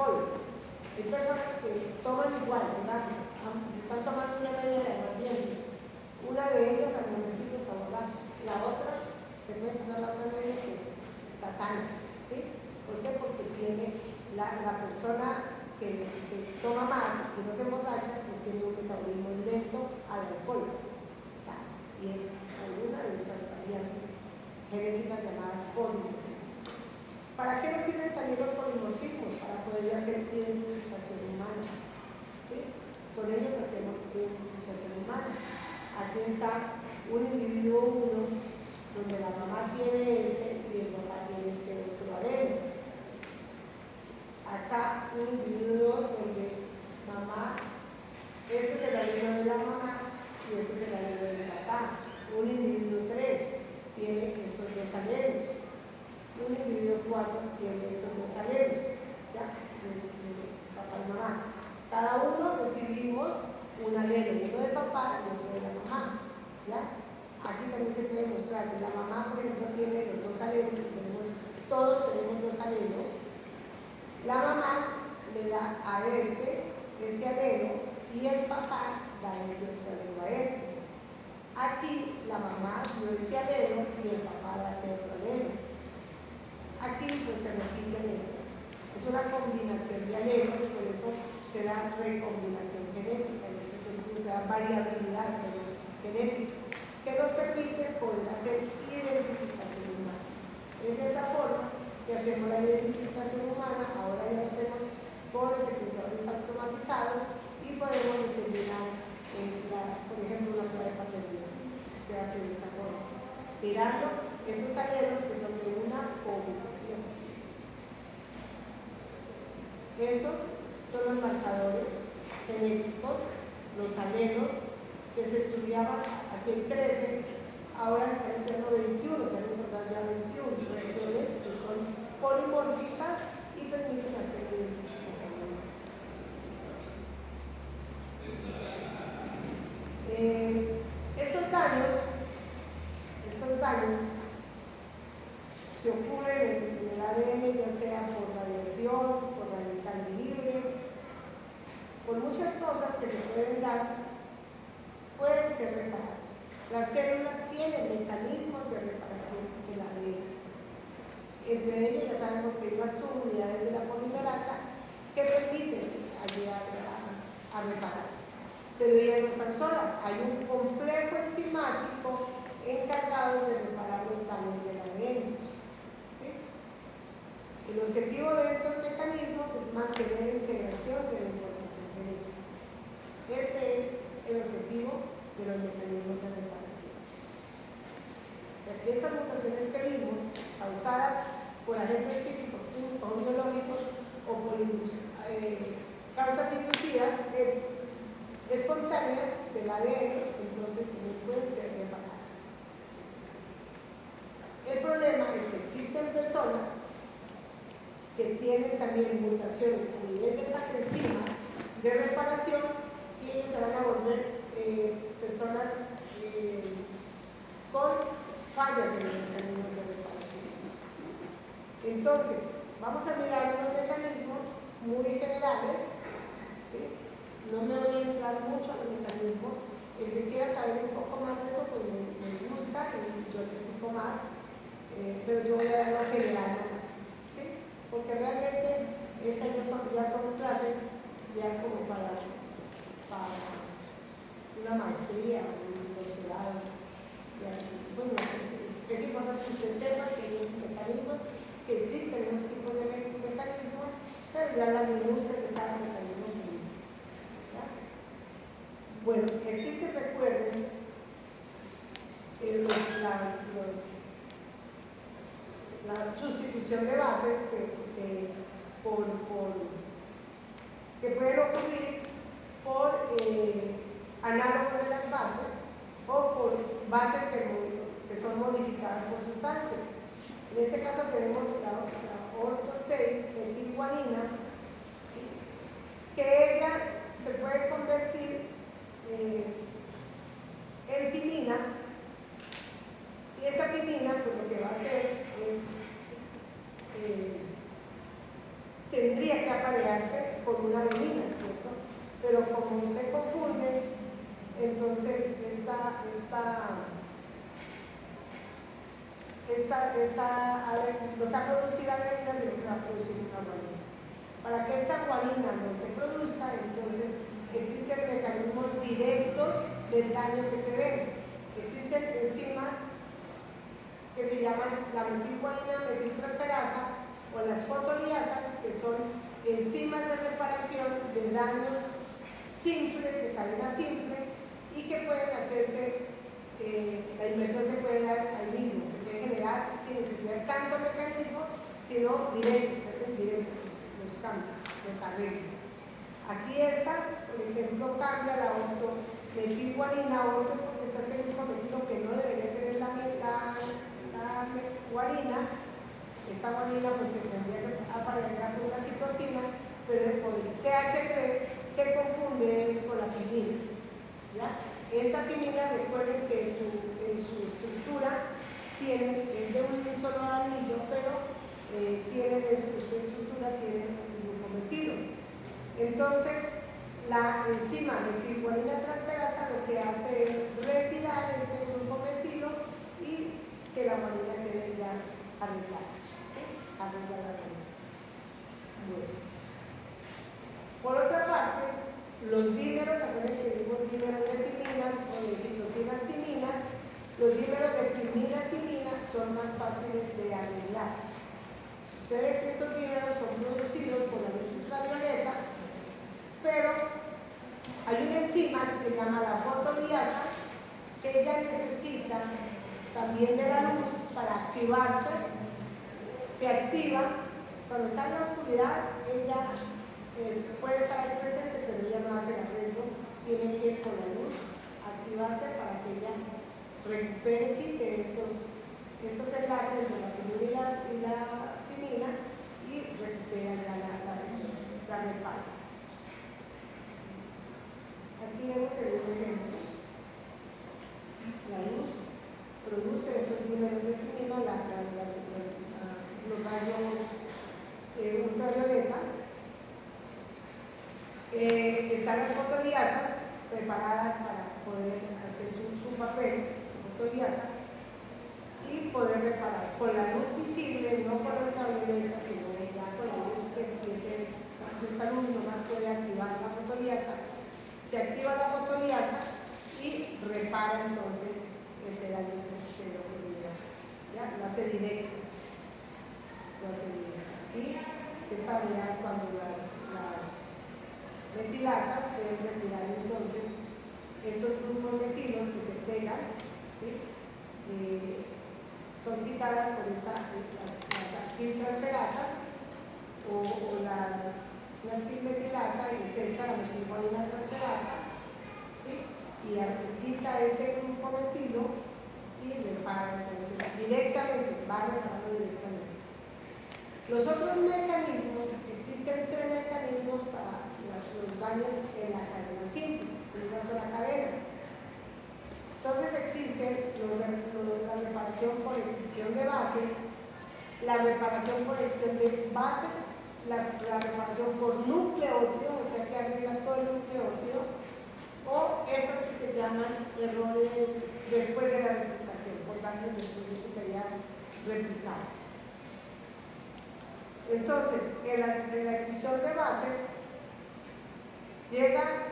alcohol. Hay personas que toman igual, digamos, se están tomando una media de aguardiente. Una de ellas al momentito está borracha, la otra, te puede pasar la otra media que está sana, ¿sí? ¿Por qué? Porque tiene la persona que toma más y no se emborracha, pues tiene un metabolismo lento al alcohol. Y es alguna de estas variantes genéticas llamadas polimorfismos. ¿Para qué nos sirven también los polimorfismos? Para poder hacer identificación humana, ¿sí? Con ellos hacemos identificación humana. Aquí está un individuo 1 donde la mamá tiene este y el papá tiene este otro alelo. Acá un individuo 2 donde mamá, este es el alelo de la mamá y este es el alelo del papá. Un individuo 3 tiene estos dos alelos. Un individuo 4 tiene estos dos alelos, ¿ya? De papá y mamá. Cada uno recibimos un alelo, uno de papá y otro de la mamá, ¿ya? Aquí también se puede mostrar que la mamá, por ejemplo, tiene los dos alelos, todos tenemos dos alelos. La mamá le da a este alelo y el papá da este otro alelo a este. Aquí la mamá dio este alelo y el papá da este otro alelo. Aquí pues se repiten estos. Es una combinación de alelos, por eso se da recombinación genética, en ese sentido se da variabilidad genética, que nos permite poder hacer identificación humana. Es de esta forma que hacemos la identificación humana, ahora ya lo hacemos con los secuenciadores automatizados y podemos determinar, por ejemplo, una prueba de paternidad. Se hace de esta forma, mirando estos alelos que son de una población. Estos son los marcadores genéticos, los alelos que se estudiaban aquí en 13, ahora se están estudiando 21, se han encontrado ya 21 regiones que son polimórficas y permiten hacer la identificación humana. Estos daños que ocurren en el ADN, ya sea por radiación, por radicales libres, por muchas cosas que se pueden dar, pueden ser reparados. La célula tiene mecanismos de reparación del ADN. Entre ellos ya sabemos que hay unas subunidades de la polimerasa que permiten ayudar a reparar. Pero ellas no están solas, hay un complejo enzimático encargado de reparar los daños del ADN. ¿Sí? El objetivo de estos mecanismos es mantener la integración de la información genética. Ese es el objetivo de los mecanismos de reparación. O sea, que esas mutaciones que vimos, causadas por agentes físicos o biológicos o por causas inducidas espontáneas del ADN, entonces también pueden ser reparadas. El problema es que existen personas que tienen también mutaciones a nivel de esas enzimas de reparación y ellos se van a volver personas con fallas en el mecanismo de reparación. Entonces, vamos a mirar unos mecanismos muy generales, ¿sí? No me voy a entrar mucho a los mecanismos. El que quiera saber un poco más de eso, pues me busca y yo le explico más, pero yo voy a dar lo general nomás, ¿sí? Porque realmente estas ya son clases ya como para una maestría o un doctorado. Bueno, es importante que usted sepa que hay esos mecanismos, que existen esos tipos de mecanismos, pero ya las minucias de cada mecanismo. Bueno, existe, recuerden, la sustitución de bases que pueden ocurrir por análogos de las bases o por bases que son modificadas por sustancias. En este caso tenemos la orto-6-metilguanina, ¿sí? Que ella se puede convertir en timina, y esta timina pues lo que va a hacer es tendría que aparearse se confunde, entonces no se va a producir arenina, sino que se va a producir una guanina. Para que esta guanina no se produzca, entonces existen mecanismos directos del daño que se debe. Existen enzimas que se llaman la metilguanina metiltransferasa o las fotoliasas, que son enzimas de reparación de daños simples, de cadena simple, y que pueden hacerse, la inversión se puede dar ahí mismo, se puede generar sin necesidad de tanto mecanismo, sino directo, se hacen directos los cambios, los arreglos. Aquí esta, por ejemplo, cambia la ortometilguanina. Orto es porque está este glucometilo que no debería tener la guanina. Esta guanina pues tendría que aparecer con la citosina, pero por el CH3 se confunde con la timina. ¿Ya? Esta timina, recuerden que en su estructura es de un solo anillo, pero en su estructura tiene un glucometilo. Entonces, la enzima metilguanina transferasa lo que hace es retirar este glucometilo y que la guanina quede ya arreglada. ¿Sí? Arreglar la guanina. Bueno. Por otra parte, los dímeros, acuérdense que vimos dímeros de timinas o de citosinas timinas, los dímeros de timina son más fáciles de arreglar. Sucede que estos dímeros son producidos por la luz ultravioleta, pero hay una enzima que se llama la fotoliasa, que ella necesita también de la luz para activarse. Se activa cuando está en la oscuridad. Ella puede estar ahí presente, pero ella no hace el arreglo, tiene que con la luz activarse para que ella recupere, quite estos enlaces de la timina y la timina y recupera ya la secuencia, la repara. Aquí vemos el ejemplo. La luz produce estos dímeros de timina, los rayos ultravioleta. Están las fotoliasas preparadas para poder hacer su papel, fotoliasa, y poder reparar con la luz visible, no con la ultravioleta, sino ya con la luz que empiece. Esta luz nomás puede activar la fotoliasa. Se activa la fotoliasa y repara entonces ese daño que se quedó primero. ¿Ya? Lo hace directo. Y es para mirar cuando las metilasas pueden retirar entonces estos grupos metilos que se pegan, ¿sí? Son quitadas por las actiltransferasas o las metilasa, y es esta, la metilguanina transferasa, ¿sí? Y quita este grupo metilo y repara, entonces directamente, va reparando directamente. Los otros mecanismos, existen 3 mecanismos para los daños en la cadena simple, en una sola cadena. Entonces existen la reparación por excisión de bases, la reparación por excisión de bases, la reparación por nucleótido, o sea que arregla todo el nucleótido, o esas que se llaman errores después de la replicación, por tanto después de que se haya replicado. Entonces, en la excisión de bases,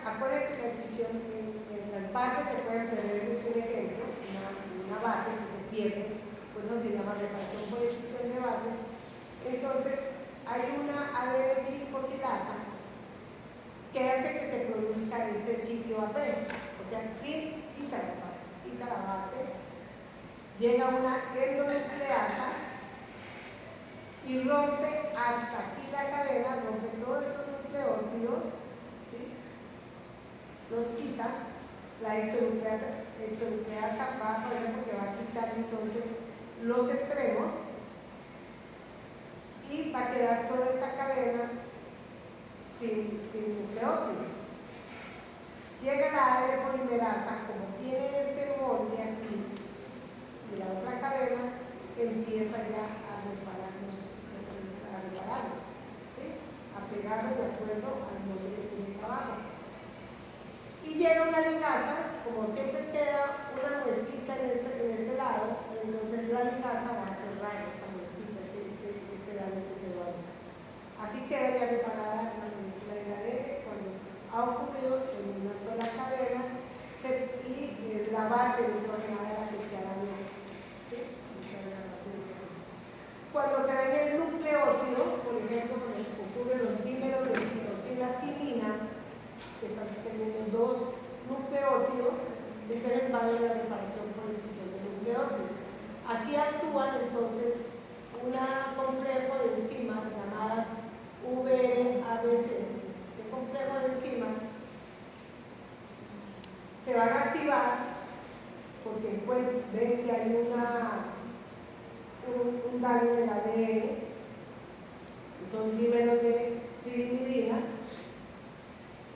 acuérdense que la excisión en las bases se pueden perder, ese es un ejemplo, una base que se pierde, por eso se llama reparación por excisión de bases. Entonces, hay una ADN glicosilasa que hace que se produzca este sitio AP, o sea, quita las bases, quita la base, llega una endonucleasa y rompe hasta aquí la cadena, rompe todos estos nucleótidos, ¿sí? Los quita. La exonucleasa va, por ejemplo, que va a quitar entonces los extremos y va a quedar toda esta cadena sin nucleótidos. Llega la ADN polimerasa, como tiene este molde aquí de la otra cadena, empieza ya a repararlos, ¿sí? A pegarlos de acuerdo al molde que tiene abajo. quiero una ligasa, como siempre queda una muesquita en este lado, entonces la ligasa va a cerrar esa muesquita, ese daño que quedó ahí. Así quedaría reparada la engadera cuando ha ocurrido en una sola cadena y es la base nitrogenada que se ha dañado. ¿Sí? Cuando se daña el nucleótido, por ejemplo, cuando ocurren los dímeros de citosina-timina, que están teniendo dos nucleótidos, entonces va a haber la reparación por excisión de nucleótidos. Aquí actúan entonces un complejo de enzimas llamadas VRABC. Este complejo de enzimas se van a activar porque ven que hay un daño en el ADN, que son dímeros de pirimidina.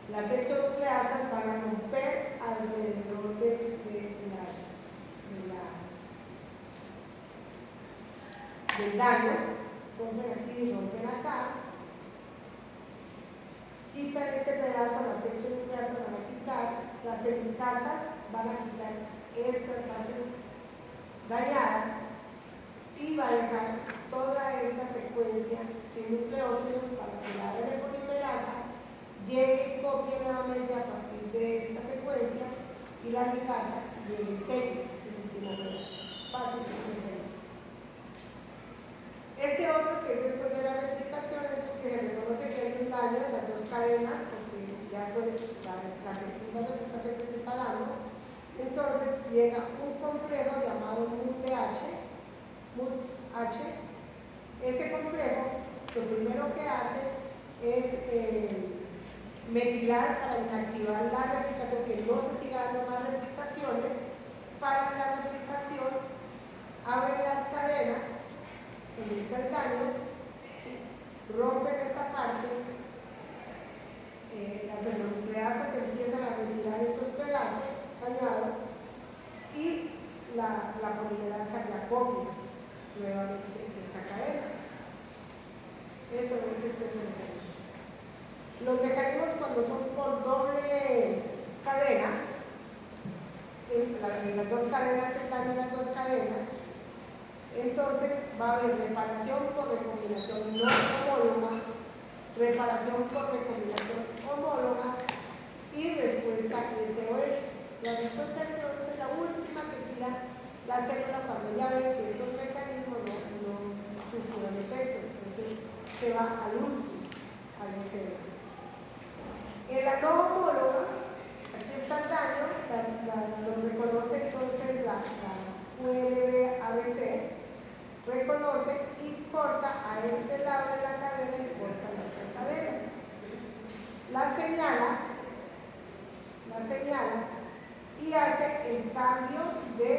Las exonucleasas van a romper alrededor del daño, rompen aquí y rompen acá, quitan este pedazo, las exonucleasas van a quitar, las helicasas van a quitar estas bases dañadas y va a dejar toda esta secuencia sin nucleótidos para que la ARN polimerasa llegue y copie nuevamente a partir de esta secuencia y la ligasa llegue y selle el último pedazo. Fácil de mecanismos. Este otro que es después de la replicación es porque se reconoce que hay un daño en las dos cadenas, porque ya con la segunda replicación que se está dando, entonces llega un complejo llamado MUTH. Este complejo lo primero que hace es metilar para inactivar la replicación, que no se siga dando más replicaciones. Para la replicación abren las cadenas, donde está el daño, ¿sí? Rompen esta parte, las endonucleasas empiezan a retirar estos pedazos dañados y la polimerasa ya copia nuevamente esta cadena. Eso es este mecanismo. Los mecanismos cuando son por doble cadena, en las dos cadenas se dañan las dos cadenas, entonces va a haber reparación por recombinación no homóloga, reparación por recombinación homóloga y respuesta SOS. La respuesta SOS es la última que tira la célula cuando ya ve que estos mecanismos no surtieron efecto, entonces se va al último, al SOS. En la no homóloga, aquí está el daño, lo reconoce entonces la ULB-ABC, reconoce y corta a este lado de la cadena y corta la otra cadena. La señala y hace el cambio de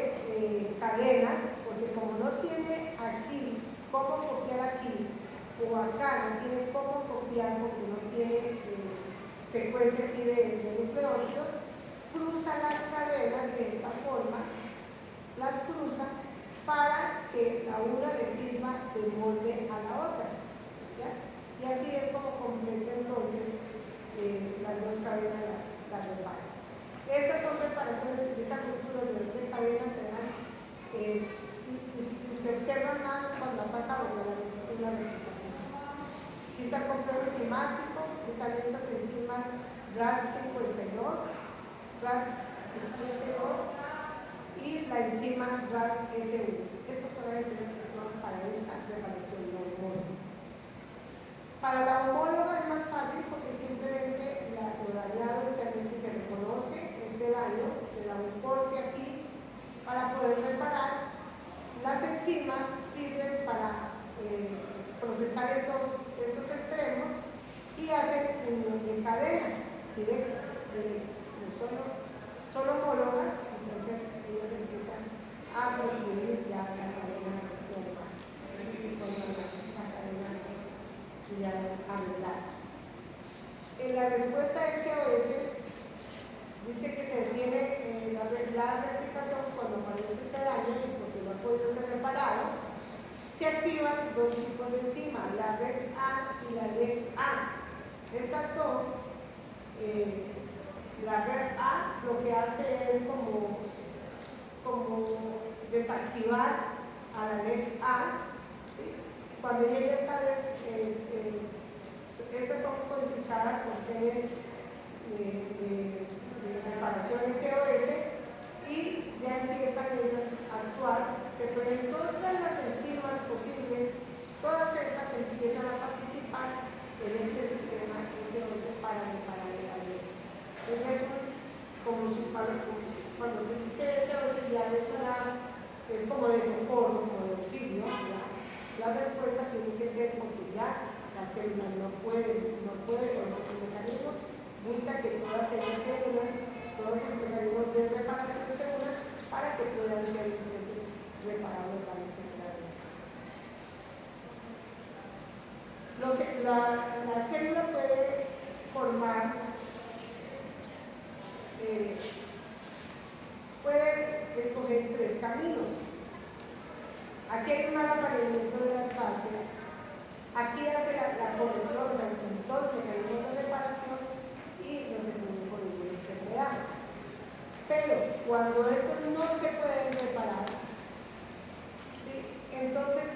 cadenas, porque como no tiene aquí cómo copiar aquí, o acá no tiene cómo copiar porque no tiene secuencia aquí de nucleótidos, cruza las cadenas de esta forma, las cruza para que la una le sirva de molde a la otra, ¿ya? Y así es como completa entonces las dos cadenas las repara. Estas son reparaciones de esta cultura de cadenas se dan y se observan más cuando ha pasado una replicación. Aquí está el complejo enzimático, están estas enzimas RAS52, RAS-S2 y la enzima RAS-S1. Estas son las enzimas que actúan para esta reparación no homóloga. Para la homóloga es más fácil porque simplemente lo dañado está en este, se reconoce este daño, se da un corte aquí para poder reparar. Las enzimas sirven para procesar estos extremos y hacen unión de cadenas directas, solo homólogas, entonces ellas empiezan a construir ya la cadena normal, la cadena ya arreglada. En la respuesta SOS dice que se detiene la replicación cuando aparece este daño y porque no ha podido ser reparado. Se activan dos tipos de enzimas, la REC-A y la LEX-A. Estas dos La red A lo que hace es como desactivar a la Lex A, ¿sí? Cuando ella ya está, estas son codificadas por genes de reparación SOS y ya empiezan ellas a actuar, se ponen todas las enzimas posibles, todas estas empiezan a participar en este sistema SOS para reparar el ADN. Entonces, cuando se dice SOS ya es como de socorro, como de auxilio, ¿ya? La respuesta tiene que ser porque ya la célula no puede con otros mecanismos, busca que todas esas células, todos esos mecanismos de reparación se unan para que puedan ser entonces reparados daños cerebrales. La célula puede formar, puede escoger tres caminos. Aquí hay un mal apareamiento de las bases, aquí hace la corrección, o sea, utilizó los mecanismos de reparación y no se produjo ninguna enfermedad. Pero cuando estos no se pueden reparar, ¿sí? Entonces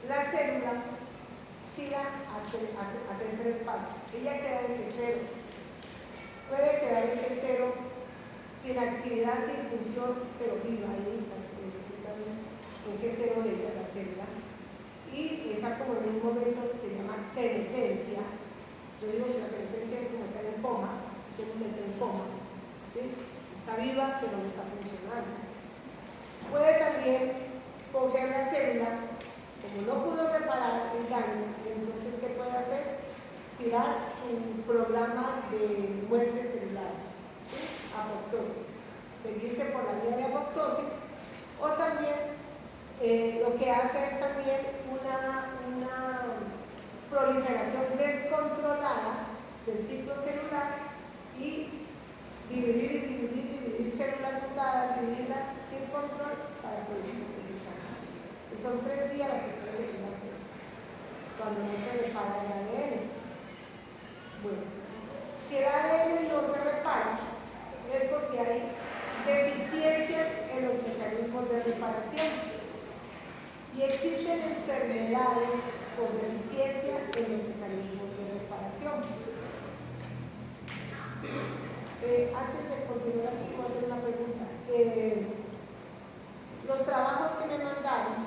la célula tira a hacer tres pasos. Ella queda en G0. Puede quedar en G0 sin actividad, sin función, pero viva ahí, está en G0 ella, la célula. Y está como en un momento que se llama senescencia. Yo digo que la senescencia es como estar en coma, la célula está en coma, ¿sí? Está viva, pero no está funcionando. Puede también coger la célula, como no pudo reparar el daño, entonces, ¿qué puede hacer? Tirar su programa de muerte celular, ¿sí? Apoptosis. Seguirse por la vía de apoptosis, o también lo que hace es también una proliferación descontrolada del ciclo celular y dividir células mutadas, dividirlas sin control para producir el cáncer. Entonces son tres vías las que puede seguir la célula cuando no se repara el ADN. Bueno, si el ADN no se repara, es porque hay deficiencias en los mecanismos de reparación. Y existen enfermedades por deficiencia en los mecanismos de reparación. Antes de continuar aquí, voy a hacer una pregunta. Los trabajos que me mandaron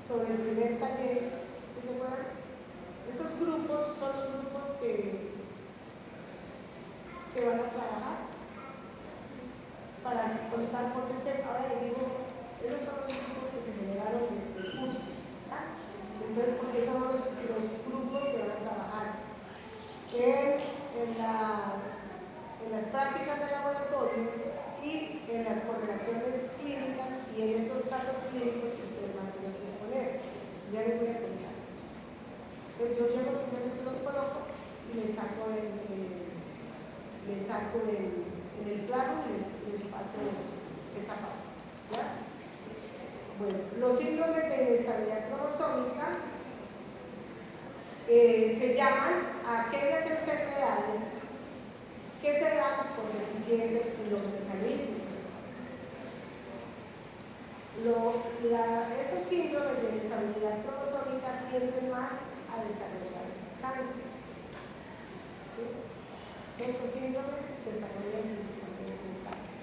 sobre el primer taller, ¿se recuerdan? Esos grupos son los grupos que van a trabajar para contar, porque es que ahora les digo, esos son los grupos que se generaron en el curso, ¿verdad? Entonces, porque esos son los grupos que van a trabajar en las prácticas de laboratorio y en las correlaciones clínicas y en estos casos clínicos que ustedes van a tener que exponer. Ya les voy a contar. Entonces, yo llevo simplemente los coloco y les saco en el plano y les paso esa parte, ¿ya? Bueno, los síndromes de inestabilidad cromosómica se llaman a aquellas enfermedades que se dan por deficiencias en los mecanismos de reparación. Estos síndromes de inestabilidad cromosómica tienden más a desarrollar cáncer, ¿sí? Estos síndromes desarrollan principalmente un cáncer.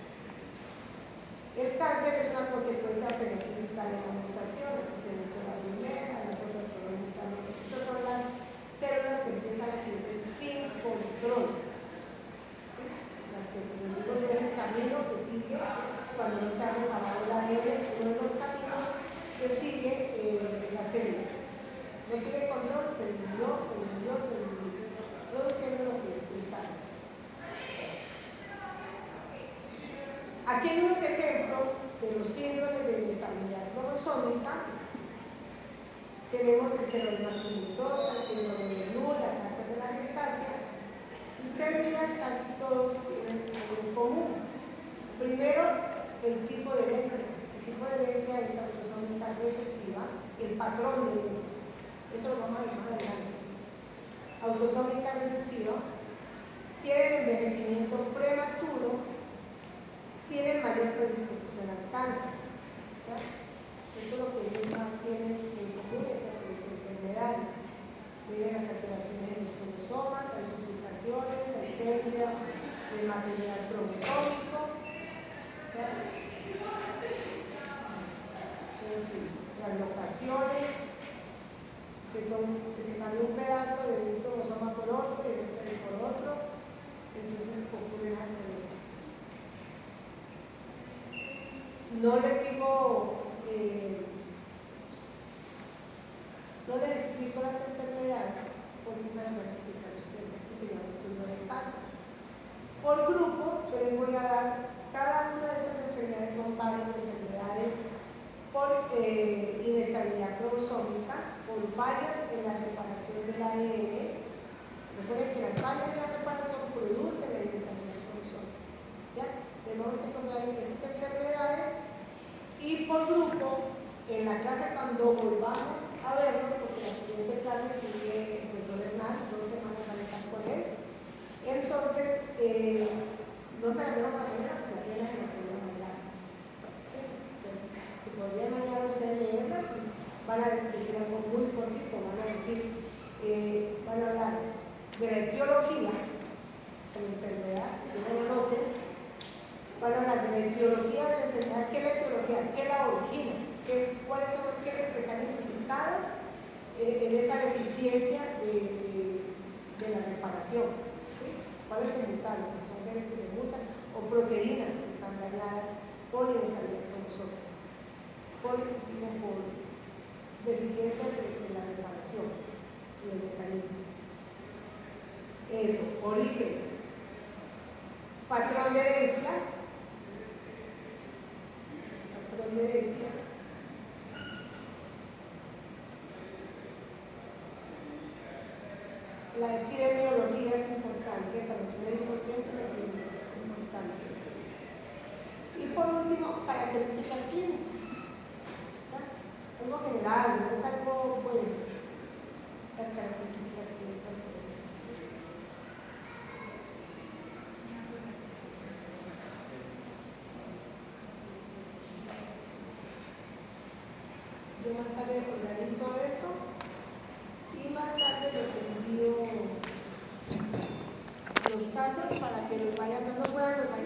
El cáncer es una consecuencia fenotípica de la mutación, que se mutó la primera, las otras se van mutando. Estas son las células que empiezan a crecer sin control, ¿sí? Las que les digo del camino que sigue cuando no se ha reparado el ADN, es uno de los caminos que sigue la célula. No tiene control, se dividió, produciendo lo que es el cáncer. Aquí hay unos ejemplos de los síndromes de inestabilidad cromosómica. Tenemos el síndrome de glucosa, el síndrome de Null, la cáncer de la gestacia. Si ustedes miran, casi todos tienen algo en común. Primero, el tipo de herencia. El tipo de herencia es autosómica recesiva, el patrón de herencia. Eso lo vamos a ver más adelante. autosómica recesiva, tienen envejecimiento prematuro, tienen mayor predisposición al cáncer. ¿Ya? Esto es lo que ellos más tienen en común, estas tres enfermedades. Tienen las alteraciones de los cromosomas, hay complicaciones, hay pérdida del material cromosómico, ¿ya? En fin, translocaciones, que se cambia un pedazo de un cromosoma por otro y otro por otro, entonces ocurren las translocaciones. No les digo, no les explico las enfermedades porque se las van a explicar ustedes, eso se llama estudio de caso. Por grupo, yo les voy a dar, cada una de estas enfermedades son varias enfermedades por inestabilidad cromosómica, por fallas en la reparación del ADN. Recuerden que las fallas en la reparación producen la inestabilidad cromosómica. ¿Ya? Entonces vamos a encontrar en esas enfermedades y por grupo, en la clase cuando volvamos a verlos, porque la siguiente clase sigue el profesor Hernán, 2 semanas van a estar con él. Entonces, no se la dejo para mañana porque aquí la gente la mañana. ¿Sí? O sea, que podría mañana ustedes leerlas y van a decir algo muy cortito, van a decir, van a hablar de la etiología de la enfermedad, que no lo noten, van a hablar de la etiología de la enfermedad, ¿qué es la etiología? ¿Qué la origina? ¿Cuáles son los genes que están implicados en esa deficiencia de la reparación? ¿Sí? ¿Cuáles se mutan? Son genes que se mutan o proteínas que están dañadas por inestabilidad cromosómica, por deficiencias en la reparación y los mecanismos. Eso, origen, patrón de herencia, la epidemiología es importante, para los médicos siempre la epidemiología es importante. Y por último, características clínicas. ¿Ya? Algo general, no es algo, pues, las características clínicas. Yo más tarde